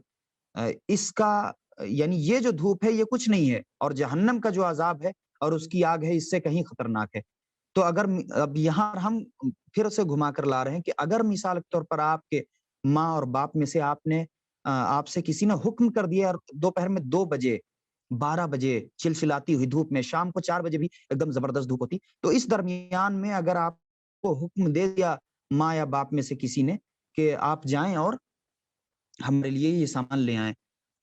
اس کا یعنی یہ جو دھوپ ہے یہ کچھ نہیں ہے، اور جہنم کا جو عذاب ہے اور اس کی آگ ہے اس سے کہیں خطرناک ہے. تو اگر اب یہاں ہم پھر سے گھما کر لا رہے ہیں کہ اگر مثال کے طور پر آپ کے ماں اور باپ میں سے آپ سے کسی نے حکم کر دیا اور دوپہر میں 2 بجے 12 بجے چلچلاتی ہوئی دھوپ میں، شام کو 4 بجے بھی ایک دم زبردست دھوپ ہوتی، تو اس درمیان میں اگر آپ کو حکم دے دیا ماں یا باپ میں سے کسی نے کہ آپ جائیں اور ہمارے لیے یہ سامان لے آئیں،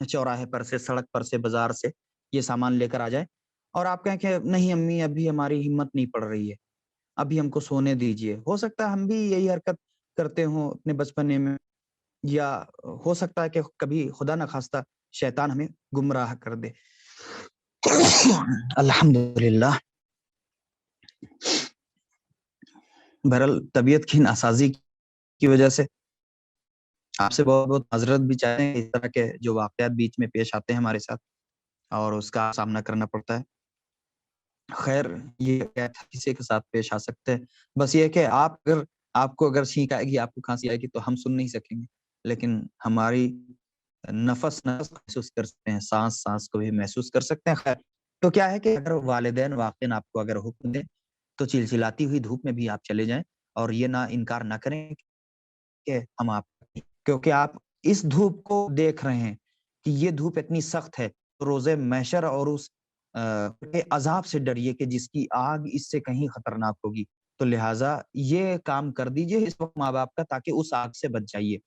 چوراہے پر سے، سڑک پر سے، بازار سے یہ سامان لے کر آ جائیں، اور آپ کہیں کہ نہیں امی ابھی ہماری ہمت نہیں پڑ رہی ہے، ابھی ہم کو سونے دیجئے. ہو سکتا ہے ہم بھی یہی حرکت کرتے ہوں اپنے بچپنے میں، یا ہو سکتا ہے کہ کبھی خدا نہ خواستہ شیطان ہمیں گمراہ کر دے. الحمدللہ. بہرحال طبیعت کی ناسازی کی وجہ سے آپ سے بہت بہت معذرت بھی چاہتے ہیں، اس طرح کے جو واقعات بیچ میں پیش آتے ہیں ہمارے ساتھ اور اس کا سامنا کرنا پڑتا ہے. خیر یہ کسی کے ساتھ پیش آ سکتے ہیں، بس یہ کہ آپ کو اگر چھینک آئے گی، آپ کو کھانسی آئے گی تو ہم سن نہیں سکیں گے، لیکن ہماری نفس محسوس کر سکتے ہیں، سانس کو بھی محسوس کر سکتے ہیں. خیر تو کیا ہے کہ اگر والدین واقعی آپ کو اگر حکم دیں تو چلچلاتی ہوئی دھوپ میں بھی آپ چلے جائیں، اور یہ نہ انکار نہ کریں کہ ہم کیونکہ آپ اس دھوپ کو دیکھ رہے ہیں کہ یہ دھوپ اتنی سخت ہے، روزے محشر اور اس عذاب سے ڈریے کہ جس کی آگ اس سے کہیں خطرناک ہوگی. تو لہٰذا یہ کام کر دیجئے اس وقت ماں باپ کا، تاکہ اس آگ سے بچ جائیے.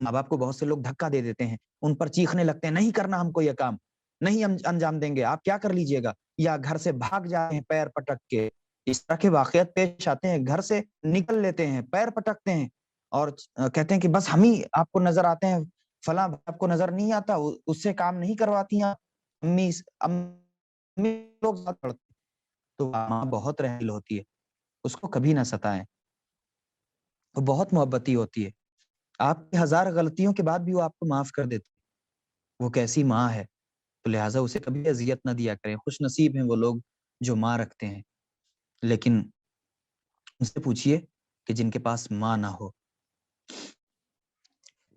ماں باپ کو بہت سے لوگ دھکا دے دیتے ہیں، ان پر چیخنے لگتے ہیں نہیں کرنا ہم کو یہ کام، نہیں ہم انجام دیں گے، آپ کیا کر لیجئے گا، یا گھر سے بھاگ جاتے ہیں پیر پٹک کے. اس طرح کے واقعات پیش آتے ہیں، گھر سے نکل لیتے ہیں، پیر پٹکتے ہیں اور کہتے ہیں کہ بس ہم ہی آپ کو نظر آتے ہیں، فلاں آپ کو نظر نہیں آتا، اس سے کام نہیں کرواتی ہیں امی لوگ ساتھ پڑھتے ہیں. تو ماں بہت رحمدل ہوتی ہے، اس کو کبھی نہ ستائیں، وہ بہت محبتی ہوتی ہے، آپ کی 1000 غلطیوں کے بعد بھی وہ آپ کو معاف کر دیتی ہے. وہ کیسی ماں ہے، تو لہٰذا اسے کبھی اذیت نہ دیا کریں. خوش نصیب ہیں وہ لوگ جو ماں رکھتے ہیں، لیکن ان سے پوچھئے کہ جن کے پاس ماں نہ ہو.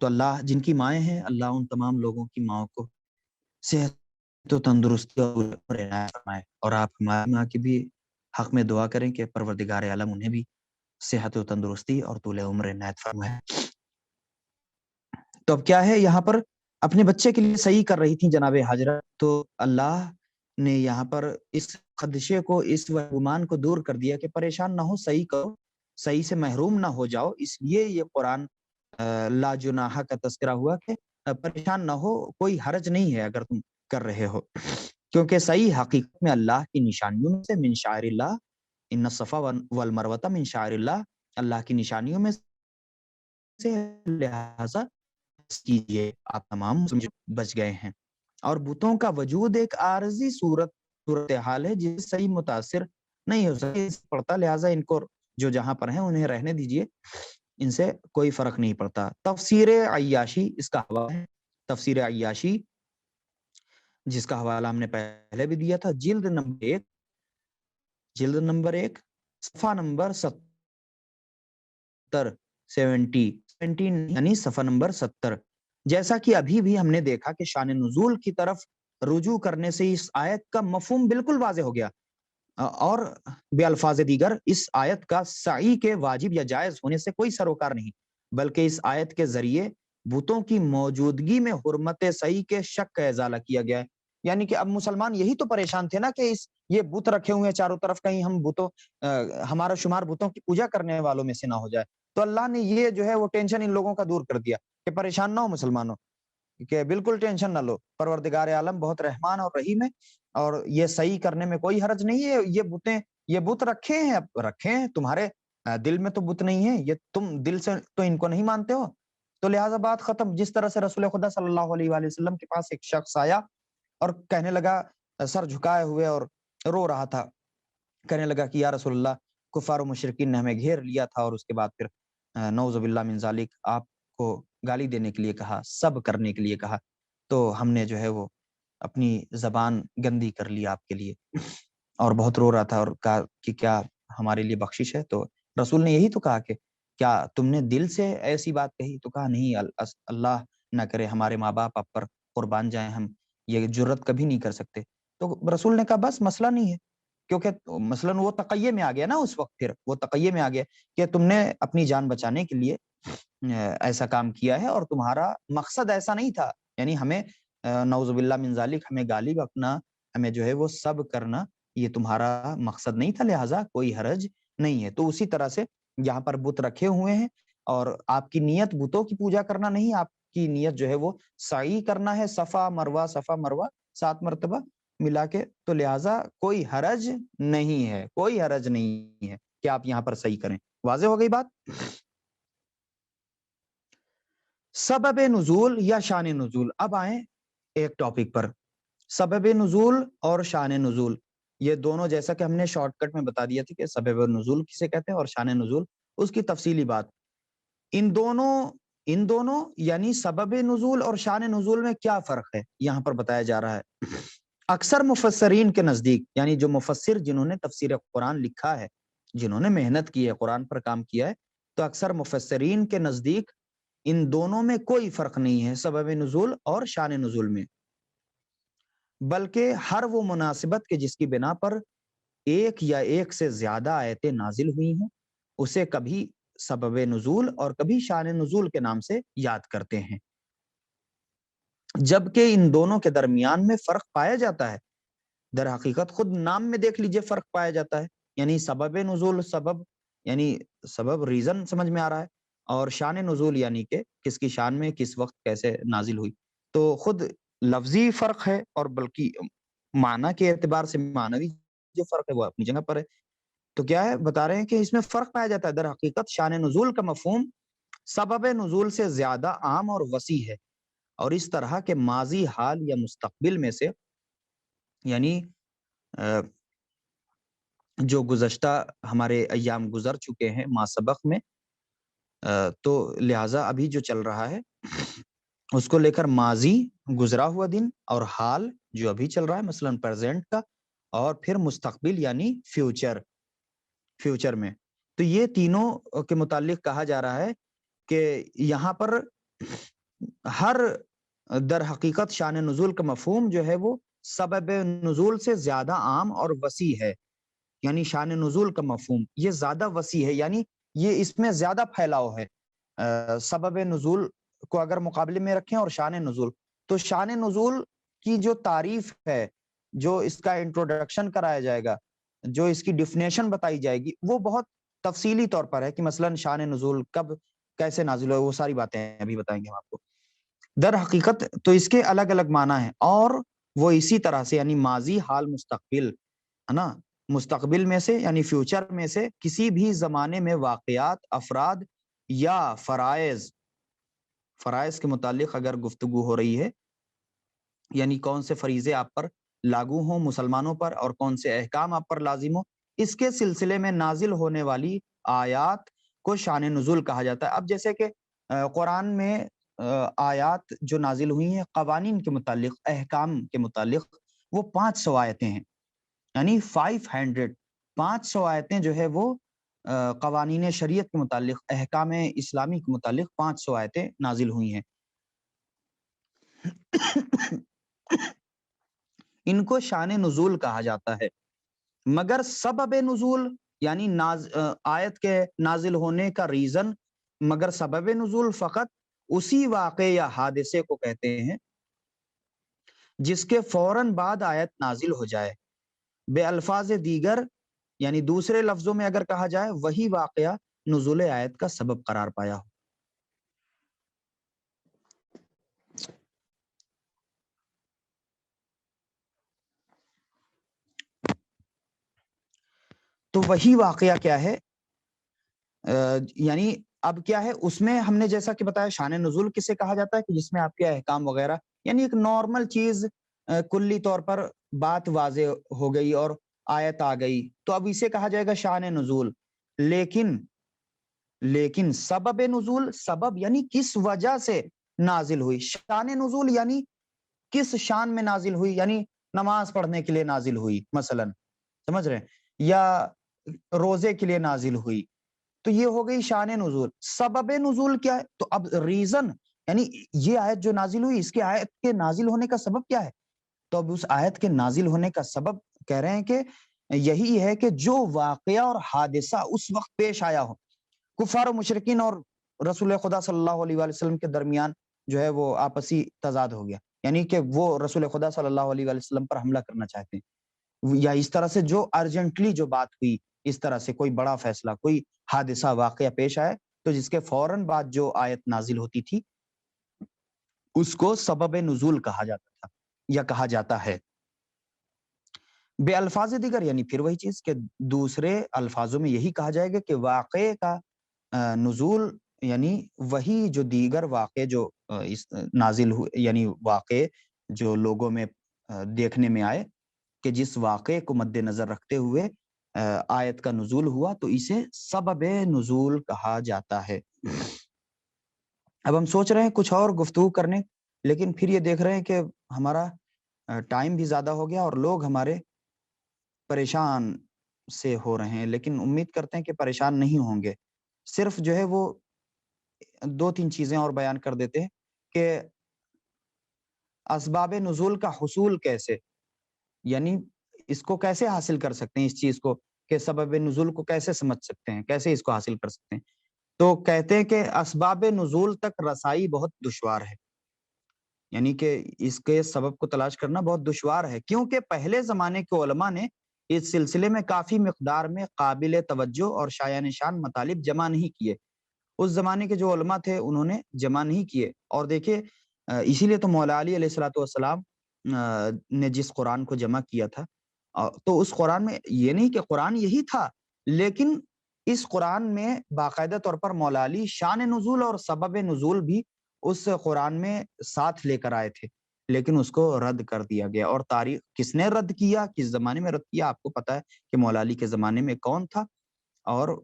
تو اللہ جن کی مائیں ہیں، اللہ ان تمام لوگوں کی ماں کو صحت و تندرستی اور عنایت فرمائے، اور آپ ہماری ماں کی بھی حق میں دعا کریں کہ پروردگار عالم انہیں بھی صحت و تندرستی اور طول عمر عنایت فرمائے. تو اب کیا ہے، یہاں پر اپنے بچے کے لیے صحیح کر رہی تھیں جناب حاجرہ، تو اللہ نے یہاں پر اس خدشے کو، اس گمان کو دور کر دیا کہ پریشان نہ ہو، صحیح کرو، صحیح سے محروم نہ ہو جاؤ. اس لیے یہ قرآن لا جناح کا تذکرہ ہوا کہ پریشان نہ ہو، کوئی حرج نہیں ہے اگر تم کر رہے ہو، کیونکہ صحیح حقیقت میں اللہ کی نشانیوں میں سے من شعائر اللہ، ان الصفا والمروہ من شعائر اللہ، اللہ کی نشانیوں میں سے، لہذا کیجئے، آپ تمام بچ گئے ہیں. اور بتوں کا وجود ایک عارضی صورتحال ہے جس سے صحیح متاثر نہیں ہو سکتی پڑتا، لہٰذا ان کو جو جہاں پر ہیں انہیں رہنے دیجئے، ان سے کوئی فرق نہیں پڑتا. تفسیر عیاشی اس کا حوالہ ہے، تفسیر عیاشی جس کا حوالہ ہم نے پہلے بھی دیا تھا، جلد نمبر 1 صفحہ نمبر 70 یعنی صفحہ نمبر 70. جیسا کہ ابھی بھی ہم نے دیکھا کہ شان نزول کی طرف رجوع کرنے سے اس آیت کا مفہوم بالکل واضح ہو گیا، اور بے الفاظ دیگر اس آیت کا سعی کے واجب یا جائز ہونے سے کوئی سروکار نہیں، بلکہ اس آیت کے ذریعے بتوں کی موجودگی میں حرمت سعی کے شک کا ازالہ کیا گیا ہے. یعنی کہ اب مسلمان یہی تو پریشان تھے نا کہ یہ بت رکھے ہوئے ہیں چاروں طرف، کہیں ہم ہمارا شمار بتوں کی پوجا کرنے والوں میں سے نہ ہو جائے. تو اللہ نے یہ جو ہے وہ ٹینشن ان لوگوں کا دور کر دیا کہ پریشان نہ ہو مسلمانوں، کہ بالکل ٹینشن نہ لو، پروردگار عالم بہت رحمان اور رحیم ہے، اور یہ صحیح کرنے میں کوئی حرج نہیں ہے. یہ بت رکھے ہیں تمہارے دل میں تو بت نہیں ہے، یہ تم دل سے تو ان کو نہیں مانتے ہو، تو لہٰذا بات ختم. جس طرح سے رسول خدا صلی اللہ علیہ وآلہ وسلم کے پاس ایک شخص آیا اور کہنے لگا سر جھکائے ہوئے اور رو رہا تھا، کہنے لگا کہ یا رسول اللہ کفار و مشرکین نے ہمیں گھیر لیا تھا، اور اس کے بعد پھر نعوذ باللہ من ذالک آپ کو گالی دینے کے لیے کہا، سب کرنے کے لیے کہا، تو ہم نے جو ہے وہ اپنی زبان گندی کر لی آپ کے لیے، اور بہت رو رہا تھا اور کہا کہ کیا ہمارے لیے بخشش ہے؟ تو رسول نے یہی تو کہا کہ کیا تم نے دل سے ایسی بات کہی؟ تو کہا نہیں، اللہ نہ کرے ہمارے ماں باپ آپ پر قربان جائیں، ہم یہ جرت کبھی نہیں کر سکتے۔ تو رسول نے کہا بس مسئلہ نہیں ہے، کیونکہ مثلاً وہ تقیے میں آ گیا نا اس وقت، پھر وہ تقیے میں آ گیا کہ تم نے اپنی جان بچانے کے لیے ایسا کام کیا ہے، اور تمہارا مقصد ایسا نہیں تھا، یعنی ہمیں نعوذ باللہ من ذالک ہمیں گالی بکنا، ہمیں جو ہے وہ سب کرنا، یہ تمہارا مقصد نہیں تھا، لہٰذا کوئی حرج نہیں ہے۔ تو اسی طرح سے یہاں پر بت رکھے ہوئے ہیں، اور آپ کی نیت بتوں کی پوجا کرنا نہیں، آپ کی نیت جو ہے وہ سعی کرنا ہے، صفا مروہ 7 مرتبہ ملا کے، تو لہٰذا کوئی حرج نہیں ہے، کوئی حرج نہیں ہے کہ آپ یہاں پر صحیح کریں۔ واضح ہو گئی بات؟ سبب نزول یا شان نزول، اب آئیں ایک ٹاپک پر، سبب نزول اور شان نزول، یہ دونوں جیسا کہ ہم نے شارٹ کٹ میں بتا دیا تھا کہ سبب نزول کسے کہتے ہیں اور شان نزول، اس کی تفصیلی بات، ان دونوں یعنی سبب نزول اور شان نزول میں کیا فرق ہے یہاں پر بتایا جا رہا ہے۔ اکثر مفسرین کے نزدیک، یعنی جو مفسر جنہوں نے تفسیر قرآن لکھا ہے، جنہوں نے محنت کی ہے، قرآن پر کام کیا ہے، تو اکثر مفسرین کے نزدیک ان دونوں میں کوئی فرق نہیں ہے، سبب نزول اور شان نزول میں، بلکہ ہر وہ مناسبت کے جس کی بنا پر ایک یا ایک سے زیادہ آیتیں نازل ہوئی ہیں اسے کبھی سبب نزول اور کبھی شان نزول کے نام سے یاد کرتے ہیں، جبکہ ان دونوں کے درمیان میں فرق پایا جاتا ہے۔ در حقیقت خود نام میں دیکھ لیجئے فرق پایا جاتا ہے، یعنی سبب نزول سبب یعنی سبب ریزن سمجھ میں آ رہا ہے، اور شان نزول یعنی کہ کس کی شان میں کس وقت کیسے نازل ہوئی، تو خود لفظی فرق ہے، اور بلکہ معنی کے اعتبار سے معنوی جو فرق ہے وہ اپنی جگہ پر ہے۔ تو کیا ہے بتا رہے ہیں کہ اس میں فرق پایا جاتا ہے۔ در حقیقت شان نزول کا مفہوم سبب نزول سے زیادہ عام اور وسیع ہے، اور اس طرح کے ماضی، حال یا مستقبل میں سے، یعنی جو گزشتہ ہمارے ایام گزر چکے ہیں ما سبق میں، تو لہٰذا ابھی جو چل رہا ہے اس کو لے کر ماضی گزرا ہوا دن، اور حال جو ابھی چل رہا ہے مثلاً پریزنٹ کا، اور پھر مستقبل یعنی فیوچر میں، تو یہ تینوں کے متعلق کہا جا رہا ہے کہ یہاں پر ہر در حقیقت شان نزول کا مفہوم جو ہے وہ سبب نزول سے زیادہ عام اور وسیع ہے، یعنی شان نزول کا مفہوم یہ زیادہ وسیع ہے، یعنی یہ اس میں زیادہ پھیلاؤ ہے۔ سبب نزول کو اگر مقابلے میں رکھیں اور شان نزول، تو شان نزول کی جو تعریف ہے، جو اس کا انٹروڈکشن کرایا جائے گا، جو اس کی ڈیفینیشن بتائی جائے گی، وہ بہت تفصیلی طور پر ہے کہ مثلاً شان نزول کب کیسے نازل ہوئے، وہ ساری باتیں ابھی بتائیں گے ہم آپ کو۔ در حقیقت تو اس کے الگ الگ معنی ہیں، اور وہ اسی طرح سے یعنی ماضی، حال، مستقبل ہے نا، مستقبل میں سے یعنی فیوچر میں سے کسی بھی زمانے میں واقعات، افراد یا فرائض کے متعلق اگر گفتگو ہو رہی ہے، یعنی کون سے فریضے آپ پر لاگو ہوں مسلمانوں پر، اور کون سے احکام آپ پر لازم ہوں، اس کے سلسلے میں نازل ہونے والی آیات کو شان نزول کہا جاتا ہے۔ اب جیسے کہ قرآن میں آیات جو نازل ہوئی ہیں قوانین کے متعلق، احکام کے متعلق، وہ 500 آیتیں ہیں، یعنی 500 آیتیں جو ہے وہ قوانین شریعت کے متعلق، احکام اسلامی کے متعلق 500 آیتیں نازل ہوئی ہیں۔ ان کو شان نزول کہا جاتا ہے، مگر سبب نزول یعنی آیت کے نازل ہونے کا ریزن، مگر سبب نزول فقط اسی واقعے یا حادثے کو کہتے ہیں جس کے فوراً بعد آیت نازل ہو جائے، بے الفاظ دیگر یعنی دوسرے لفظوں میں اگر کہا جائے وہی واقعہ نزول آیت کا سبب قرار پایا ہو۔ تو وہی واقعہ کیا ہے، یعنی اب کیا ہے اس میں ہم نے جیسا کہ بتایا شان نزول کسے کہا جاتا ہے کہ جس میں آپ کے احکام وغیرہ، یعنی ایک نارمل چیز کلی طور پر بات واضح ہو گئی، اور آیت آ گئی تو اب اسے کہا جائے گا شان نزول. لیکن سبب نزول، سبب یعنی کس وجہ سے نازل ہوئی، شان نزول یعنی کس شان میں نازل ہوئی، یعنی نماز پڑھنے کے لیے نازل ہوئی مثلا، سمجھ رہے ہیں، یا روزے کے لیے نازل ہوئی، تو یہ ہو گئی شان نزول. سبب نزول کیا ہے؟ تو اب ریزن یعنی یہ آیت جو نازل ہوئی، اس کے آیت کے نازل ہونے کا سبب کیا ہے؟ تو اب اس آیت کے نازل ہونے کا سبب کہہ رہے ہیں کہ یہی ہے کہ جو واقعہ اور حادثہ اس وقت پیش آیا ہو، کفار و مشرکین اور رسول خدا صلی اللہ علیہ وآلہ وسلم کے درمیان جو ہے وہ آپسی تضاد ہو گیا، یعنی کہ وہ رسول خدا صلی اللہ علیہ وآلہ وسلم پر حملہ کرنا چاہتے ہیں، یا اس طرح سے جو ارجنٹلی جو بات ہوئی، اس طرح سے کوئی بڑا فیصلہ، کوئی حادثہ واقعہ پیش آئے، تو جس کے فوراً بعد جو آیت نازل ہوتی تھی اس کو سبب نزول کہا جاتا تھا یا کہا جاتا ہے. بے الفاظ دیگر یعنی پھر وہی چیز کہ دوسرے الفاظوں میں یہی کہا جائے گا کہ واقعے کا نزول یعنی وہی جو دیگر واقعے جو نازل ہوئے، یعنی واقعے جو لوگوں میں دیکھنے میں آئے کہ جس واقعے کو مد نظر رکھتے ہوئے آیت کا نزول ہوا، تو اسے سبب نزول کہا جاتا ہے. اب ہم سوچ رہے ہیں کچھ اور گفتگو کرنے، لیکن پھر یہ دیکھ رہے ہیں کہ ہمارا ٹائم بھی زیادہ ہو گیا اور لوگ ہمارے پریشان سے ہو رہے ہیں، لیکن امید کرتے ہیں کہ پریشان نہیں ہوں گے. صرف جو ہے وہ 2-3 چیزیں اور بیان کر دیتے ہیں کہ اسباب نزول کا حصول کیسے، یعنی اس کو کیسے حاصل کر سکتے ہیں، اس چیز کو کہ سبب نزول کو کیسے سمجھ سکتے ہیں، کیسے اس کو حاصل کر سکتے ہیں. تو کہتے ہیں کہ اسباب نزول تک رسائی بہت دشوار ہے، یعنی کہ اس کے سبب کو تلاش کرنا بہت دشوار ہے، کیونکہ پہلے زمانے کے علماء نے اس سلسلے میں کافی مقدار میں قابل توجہ اور شایع نشان مطالب جمع نہیں کیے. اس زمانے کے جو علماء تھے انہوں نے جمع نہیں کیے. اور دیکھیے اسی لیے تو مولا علی علیہ الصلوۃ والسلام نے جس قرآن کو جمع کیا تھا، تو اس قرآن میں یہ نہیں کہ قرآن یہی تھا، لیکن اس قرآن میں باقاعدہ طور پر مولا علی شان نزول اور سبب نزول بھی اس قرآن میں ساتھ لے کر آئے تھے، لیکن اس کو رد کر دیا گیا. اور تاریخ کس نے رد کیا، کس زمانے میں رد کیا، آپ کو پتا ہے کہ مولا علی کے زمانے میں کون تھا اور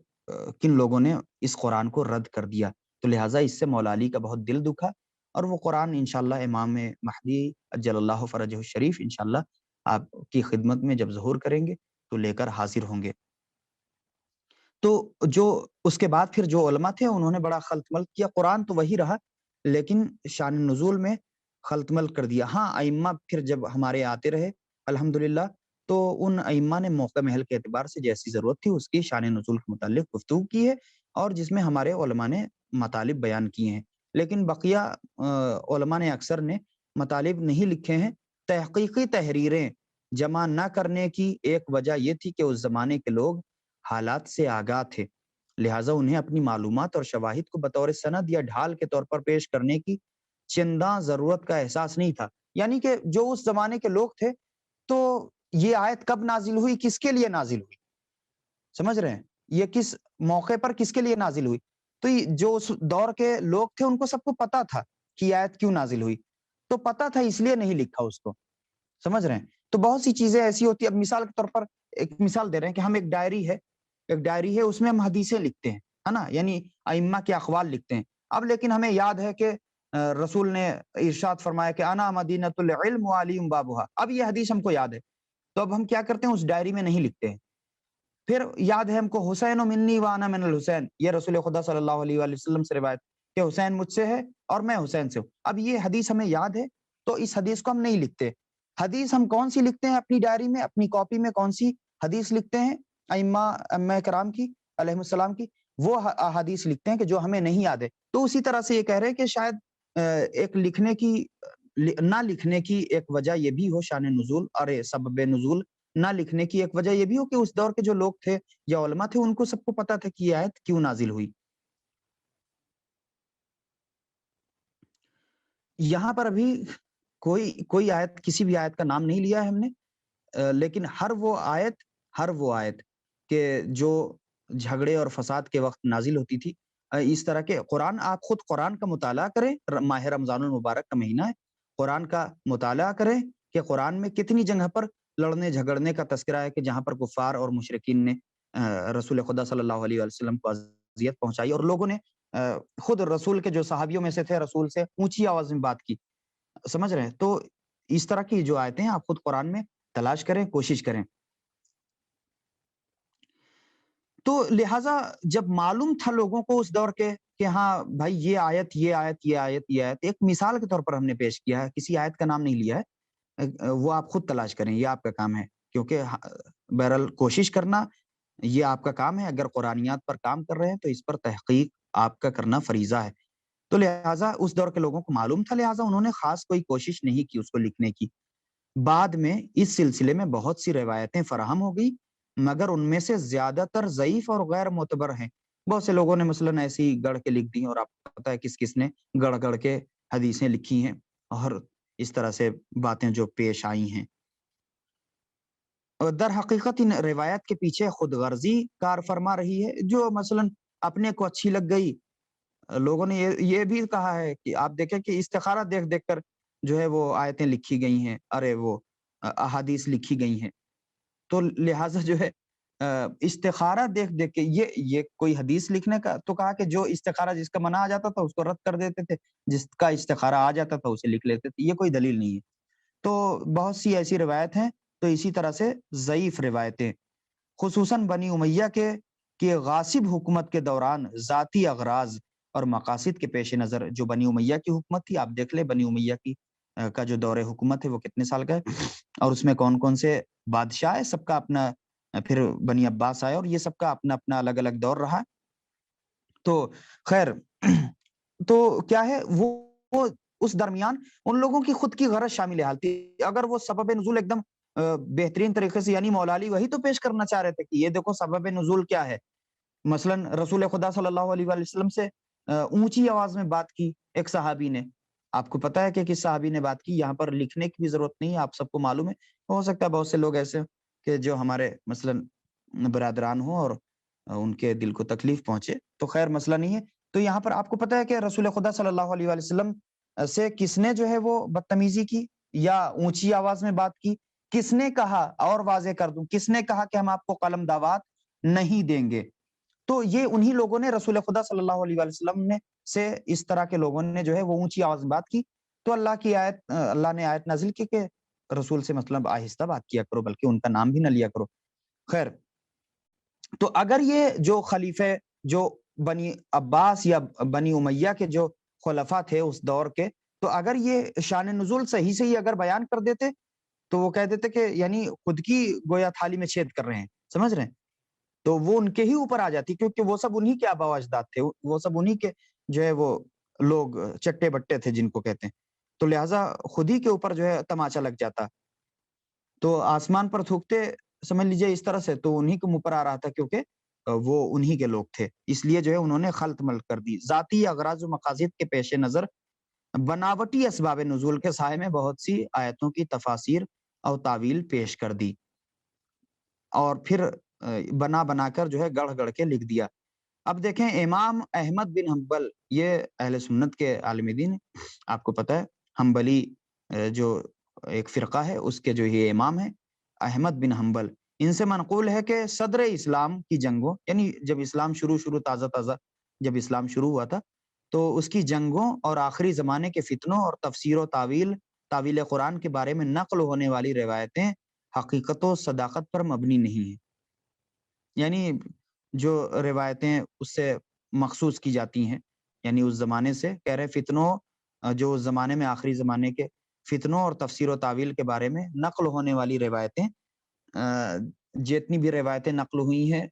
کن لوگوں نے اس قرآن کو رد کر دیا. تو لہٰذا اس سے مولا علی کا بہت دل دکھا، اور وہ قرآن انشاءاللہ امام مہدی اجل اللہ فرجہ الشریف انشاءاللہ آپ کی خدمت میں جب ظہور کریں گے تو لے کر حاضر ہوں گے. تو جو اس کے بعد پھر جو علماء تھے انہوں نے بڑا خلط ملط کیا، قرآن تو وہی رہا لیکن شان نزول میں خلط ملط کر دیا. ہاں ائمہ پھر جب ہمارے آتے رہے الحمدللہ، تو ان ائمہ نے موقع محل کے اعتبار سے جیسی ضرورت تھی اس کی شان نزول کے متعلق گفتگو کی ہے، اور جس میں ہمارے علماء نے مطالب بیان کیے ہیں. لیکن بقیہ علماء نے اکثر نے مطالب نہیں لکھے ہیں. تحقیقی تحریریں جمع نہ کرنے کی ایک وجہ یہ تھی کہ اس زمانے کے لوگ حالات سے آگاہ تھے، لہٰذا انہیں اپنی معلومات اور شواہد کو بطور سند یا ڈھال کے طور پر پیش کرنے کی چنداں ضرورت کا احساس نہیں تھا. یعنی کہ جو اس زمانے کے لوگ تھے، تو یہ آیت کب نازل ہوئی، کس کے لیے نازل ہوئی، سمجھ رہے ہیں، یہ کس موقع پر کس کے لیے نازل ہوئی، تو جو اس دور کے لوگ تھے ان کو سب کو پتا تھا کہ یہ آیت کیوں نازل ہوئی، تو پتا تھا اس لیے نہیں لکھا اس کو، سمجھ رہے ہیں. تو بہت سی چیزیں ایسی ہوتی ہیں. اب مثال کے طور پر ایک مثال دے رہے ہیں کہ ہم ایک ڈائری ہے اس میں ہم حدیثیں لکھتے ہیں، ہے نا، یعنی ائمہ کے اقوال لکھتے ہیں. اب لیکن ہمیں یاد ہے کہ رسول نے ارشاد فرمایا کہ انا مدینۃ العلم وعلی بابھا، اب یہ حدیث ہم کو یاد ہے، تو اب ہم کیا کرتے ہیں، اس ڈائری میں نہیں لکھتے ہیں. پھر یاد ہے ہم کو حسین منی وانا من الحسین، یہ رسول خدا صلی اللہ علیہ وآلہ وسلم سے روایت کہ حسین مجھ سے ہے اور میں حسین سے ہوں. اب یہ حدیث ہمیں یاد ہے تو اس حدیث کو ہم نہیں لکھتے. حدیث ہم کون سی لکھتے ہیں اپنی ڈائری میں، اپنی کاپی میں کون سی حدیث لکھتے ہیں، ائمہ کرام کی علیہ السلام کی وہ حدیث لکھتے ہیں کہ جو ہمیں نہیں یاد ہے. تو اسی طرح سے یہ کہہ رہے ہیں کہ شاید ایک لکھنے کی نہ لکھنے کی ایک وجہ یہ بھی ہو شان نزول اور سبب نزول نہ لکھنے کی ایک وجہ یہ بھی ہو کہ اس دور کے جو لوگ تھے یا علماء تھے ان کو سب کو پتا تھا کہ یہ آیت کیوں نازل ہوئی. یہاں پر ابھی کوئی آیت، کسی بھی آیت کا نام نہیں لیا ہے ہم نے، لیکن ہر وہ آیت کہ جو جھگڑے اور فساد کے وقت نازل ہوتی تھی، اس طرح کے قرآن، آپ خود قرآن کا مطالعہ کریں، ماہ رمضان المبارک کا مہینہ ہے، قرآن کا مطالعہ کریں کہ قرآن میں کتنی جگہ پر لڑنے جھگڑنے کا تذکرہ ہے کہ جہاں پر کفار اور مشرکین نے رسول خدا صلی اللہ علیہ وسلم کو اذیت پہنچائی، اور لوگوں نے خود رسول کے جو صحابیوں میں سے تھے رسول سے اونچی آواز میں بات کی، سمجھ رہے ہیں؟ تو اس طرح کی جو آیتیں ہیں آپ خود قرآن میں تلاش کریں، کوشش کریں۔ تو لہٰذا جب معلوم تھا لوگوں کو اس دور کے کہ ہاں بھائی یہ آیت یہ آیت یہ آیت یہ آیت، ایک مثال کے طور پر ہم نے پیش کیا ہے، کسی آیت کا نام نہیں لیا ہے، وہ آپ خود تلاش کریں، یہ آپ کا کام ہے، کیونکہ بہرحال کوشش کرنا یہ آپ کا کام ہے۔ اگر قرآنیات پر کام کر رہے ہیں تو اس پر تحقیق آپ کا کرنا فریضہ ہے۔ تو لہٰذا اس دور کے لوگوں کو معلوم تھا، لہٰذا انہوں نے خاص کوئی کوشش نہیں کی اس کو لکھنے کی۔ بعد میں اس سلسلے میں بہت سی روایتیں فراہم ہو گئی، مگر ان میں سے زیادہ تر ضعیف اور غیر معتبر ہیں۔ بہت سے لوگوں نے مثلاً ایسی گڑھ کے لکھ دی، اور آپ کو پتہ ہے کس کس نے گڑھ گڑھ کے حدیثیں لکھی ہیں، اور اس طرح سے باتیں جو پیش آئی ہیں۔ در حقیقت ان روایت کے پیچھے خود غرضی کار فرما رہی ہے، جو مثلاً اپنے کو اچھی لگ گئی۔ لوگوں نے یہ بھی کہا ہے کہ آپ دیکھیں کہ استخارہ دیکھ دیکھ کر جو ہے وہ آیتیں لکھی گئی ہیں، ارے وہ احادیث لکھی گئی ہیں۔ تو لہٰذا جو ہے استخارہ دیکھ دیکھ کے یہ کوئی حدیث لکھنے کا تو کہا کہ جو استخارہ جس کا منع آ جاتا تھا اس کو رد کر دیتے تھے، جس کا استخارہ آ جاتا تھا اسے لکھ لیتے تھے، یہ کوئی دلیل نہیں ہے۔ تو بہت سی ایسی روایت ہیں، تو اسی طرح سے ضعیف روایتیں، خصوصاً بنی امیہ کے غاصب حکومت کے دوران ذاتی اغراض اور مقاصد کے پیش نظر جو بنی امیہ کی حکومت تھی، آپ دیکھ لیں بنی امیہ کی کا جو دور حکومت ہے وہ کتنے سال کا ہے، اور اس میں کون کون سے بادشاہ ہے، سب کا اپنا، پھر بنی عباس آئے، اور یہ سب کا اپنا اپنا الگ الگ دور رہا۔ تو خیر تو کیا ہے وہ اس درمیان ان لوگوں کی خود کی غرض شامل حال تھی۔ اگر وہ سبب نزول ایک دم بہترین طریقے سے، یعنی مولا علی وہی تو پیش کرنا چاہ رہے تھے کہ یہ دیکھو سبب نزول کیا ہے۔ مثلاً رسول خدا صلی اللہ علیہ وآلہ وسلم سے اونچی آواز میں بات کی ایک صحابی نے، آپ کو پتا ہے کہ کس صحابی نے بات کی، یہاں پر لکھنے کی بھی ضرورت نہیں ہے، آپ سب کو معلوم ہے۔ ہو سکتا ہے بہت سے لوگ ایسے کہ جو ہمارے مثلاً برادران ہوں اور ان کے دل کو تکلیف پہنچے، تو خیر مسئلہ نہیں ہے۔ تو یہاں پر آپ کو پتا ہے کہ رسول خدا صلی اللہ علیہ وآلہ وسلم سے کس نے جو ہے وہ بدتمیزی کی یا اونچی آواز میں بات کی، کس نے کہا، اور واضح کر دوں، کس نے کہا کہ ہم آپ کو قلم دعوات نہیں دیں گے؟ تو یہ انہی لوگوں نے رسول خدا صلی اللہ علیہ وآلہ وسلم نے سے اس طرح کے لوگوں نے جو ہے وہ اونچی آواز میں بات کی، تو اللہ نے آیت نازل کی کہ رسول سے مطلب آہستہ بات کیا کرو، بلکہ ان کا نام بھی نہ لیا کرو۔ خیر، تو اگر یہ جو خلیفہ جو بنی عباس یا بنی امیہ کے جو خلفاء تھے اس دور کے، تو اگر یہ شان نزول صحیح سے ہی اگر بیان کر دیتے تو وہ کہہ دیتے کہ یعنی خود کی گویا تھالی میں چھید کر رہے ہیں، سمجھ رہے ہیں؟ تو وہ ان کے ہی اوپر آ جاتی، کیونکہ وہ سب انہی کے آبا و اجداد تھے، وہ سب انہی کے جو ہے وہ لوگ چٹے بٹے تھے جن کو کہتے ہیں، تو لہٰذا خود ہی کے اوپر جو ہے تماچا لگ جاتا۔ تو آسمان پر تھوکتے سمجھ لیجئے اس طرح سے، تو انہی کے منہ پر آ رہا تھا، کیونکہ وہ انہی کے لوگ تھے، اس لیے جو ہے انہوں نے خلط ملط کر دی۔ ذاتی اغراض و مقاصد کے پیش نظر بناوٹی اسباب نزول کے سائے میں بہت سی آیتوں کی تفاسیر اور تعویل پیش کر دی، اور پھر بنا کر جو ہے گڑھ گڑھ کے لکھ دیا۔ اب دیکھیں امام احمد بن حنبل، یہ اہل سنت کے عالم دین، آپ کو پتہ ہے حنبلی جو ایک فرقہ ہے اس کے جو یہ امام ہیں احمد بن حنبل، ان سے منقول ہے کہ صدر اسلام کی جنگوں، یعنی جب اسلام شروع تازہ جب اسلام شروع ہوا تھا، تو اس کی جنگوں اور آخری زمانے کے فتنوں اور تفسیر و تعویل قرآن کے بارے میں نقل ہونے والی روایتیں حقیقت و صداقت پر مبنی نہیں ہیں۔ یعنی جو روایتیں اس سے مخصوص کی جاتی ہیں، یعنی اس زمانے سے کہہ رہے فتنوں، جو اس زمانے میں آخری زمانے کے فتنوں اور تفسیر و تعویل کے بارے میں نقل ہونے والی روایتیں، جتنی بھی روایتیں نقل ہوئی ہیں،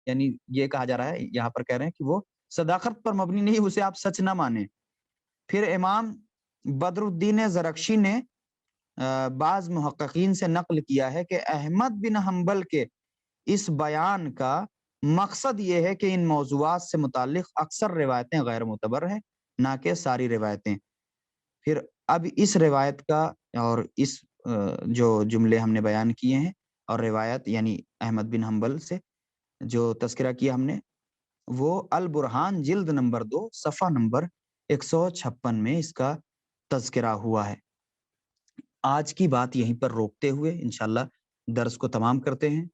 یعنی یہ کہا جا رہا ہے، یہاں پر کہہ رہے ہیں کہ وہ صداقت پر مبنی نہیں، اسے آپ سچ نہ مانیں۔ پھر امام بدر الدین زرکشی نے بعض محققین سے نقل کیا ہے کہ احمد بن حنبل کے اس بیان کا مقصد یہ ہے کہ ان موضوعات سے متعلق اکثر روایتیں غیر معتبر ہیں، نہ کہ ساری روایتیں۔ پھر اب اس روایت کا اور اس جو جملے ہم نے بیان کیے ہیں، اور روایت یعنی احمد بن حنبل سے جو تذکرہ کیا ہم نے، وہ البرہان جلد نمبر 2 صفحہ نمبر 156 میں اس کا تذکرہ ہوا ہے۔ آج کی بات یہیں پر روکتے ہوئے انشاءاللہ درس کو تمام کرتے ہیں،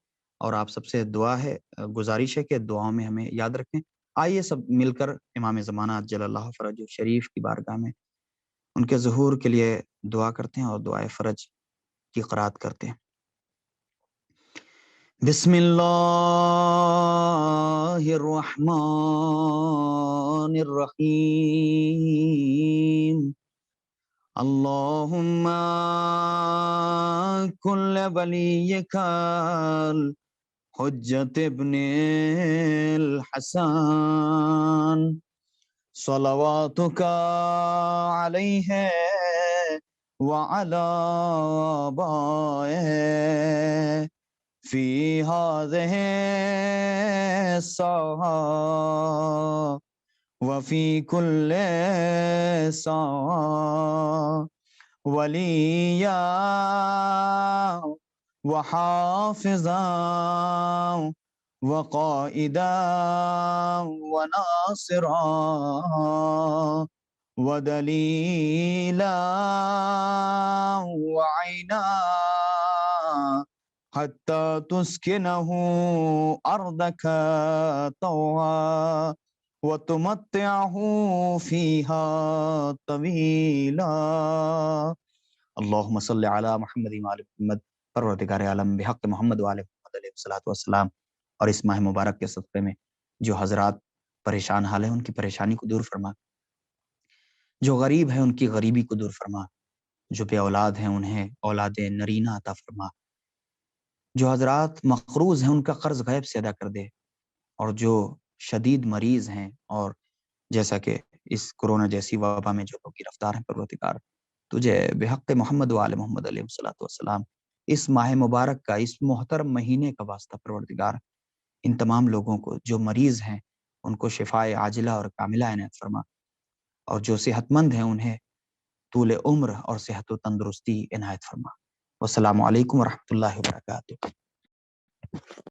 اور آپ سب سے دعا ہے، گزارش ہے کہ دعاؤں میں ہمیں یاد رکھیں۔ آئیے سب مل کر امام زمانہ عجل اللہ فرج شریف کی بارگاہ میں ان کے ظہور کے لیے دعا کرتے ہیں اور دعائے فرج کی قرات کرتے ہیں۔ بسم اللہ الرحمن الرحیم۔ اللہم کل ولیک حجت ابن الحسن صلواتک علیہ وعلی آبائہ فی ہذہ الساعہ وفی کل ساعہ ولییا وحافظا وقائدا وناصرا ودلیلا وعینا حتی تسکنہ ارضک طوعا وتمتعہ فیہا طویلا۔ اللہم صلی علی محمد وعلی محمد۔ پروردگار عالم بحق محمد وعلی محمد علیہ الصلوۃ والسلام، اور اس ماہ مبارک کے صدقے میں جو حضرات پریشان حال ہیں ان کی پریشانی کو دور فرما، جو غریب ہیں ان کی غریبی کو دور فرما، جو بے اولاد ہیں انہیں اولاد نرینہ عطا فرما، جو حضرات مقروض ہیں ان کا قرض غیب سے ادا کر دے، اور جو شدید مریض ہیں اور جیسا کہ اس کورونا جیسی وبا میں جو لوگ گرفتار ہیں، پروردگار تجھے بحق محمد وآل محمد علیہ الصلوۃ والسلام اس ماہ مبارک کا، اس محترم مہینے کا واسطہ پروردگار ان تمام لوگوں کو جو مریض ہیں ان کو شفائے عاجلہ اور کاملہ عنایت فرما، اور جو صحت مند ہیں انہیں طول عمر اور صحت و تندرستی عنایت فرما۔ والسلام علیکم ورحمۃ اللہ وبرکاتہ۔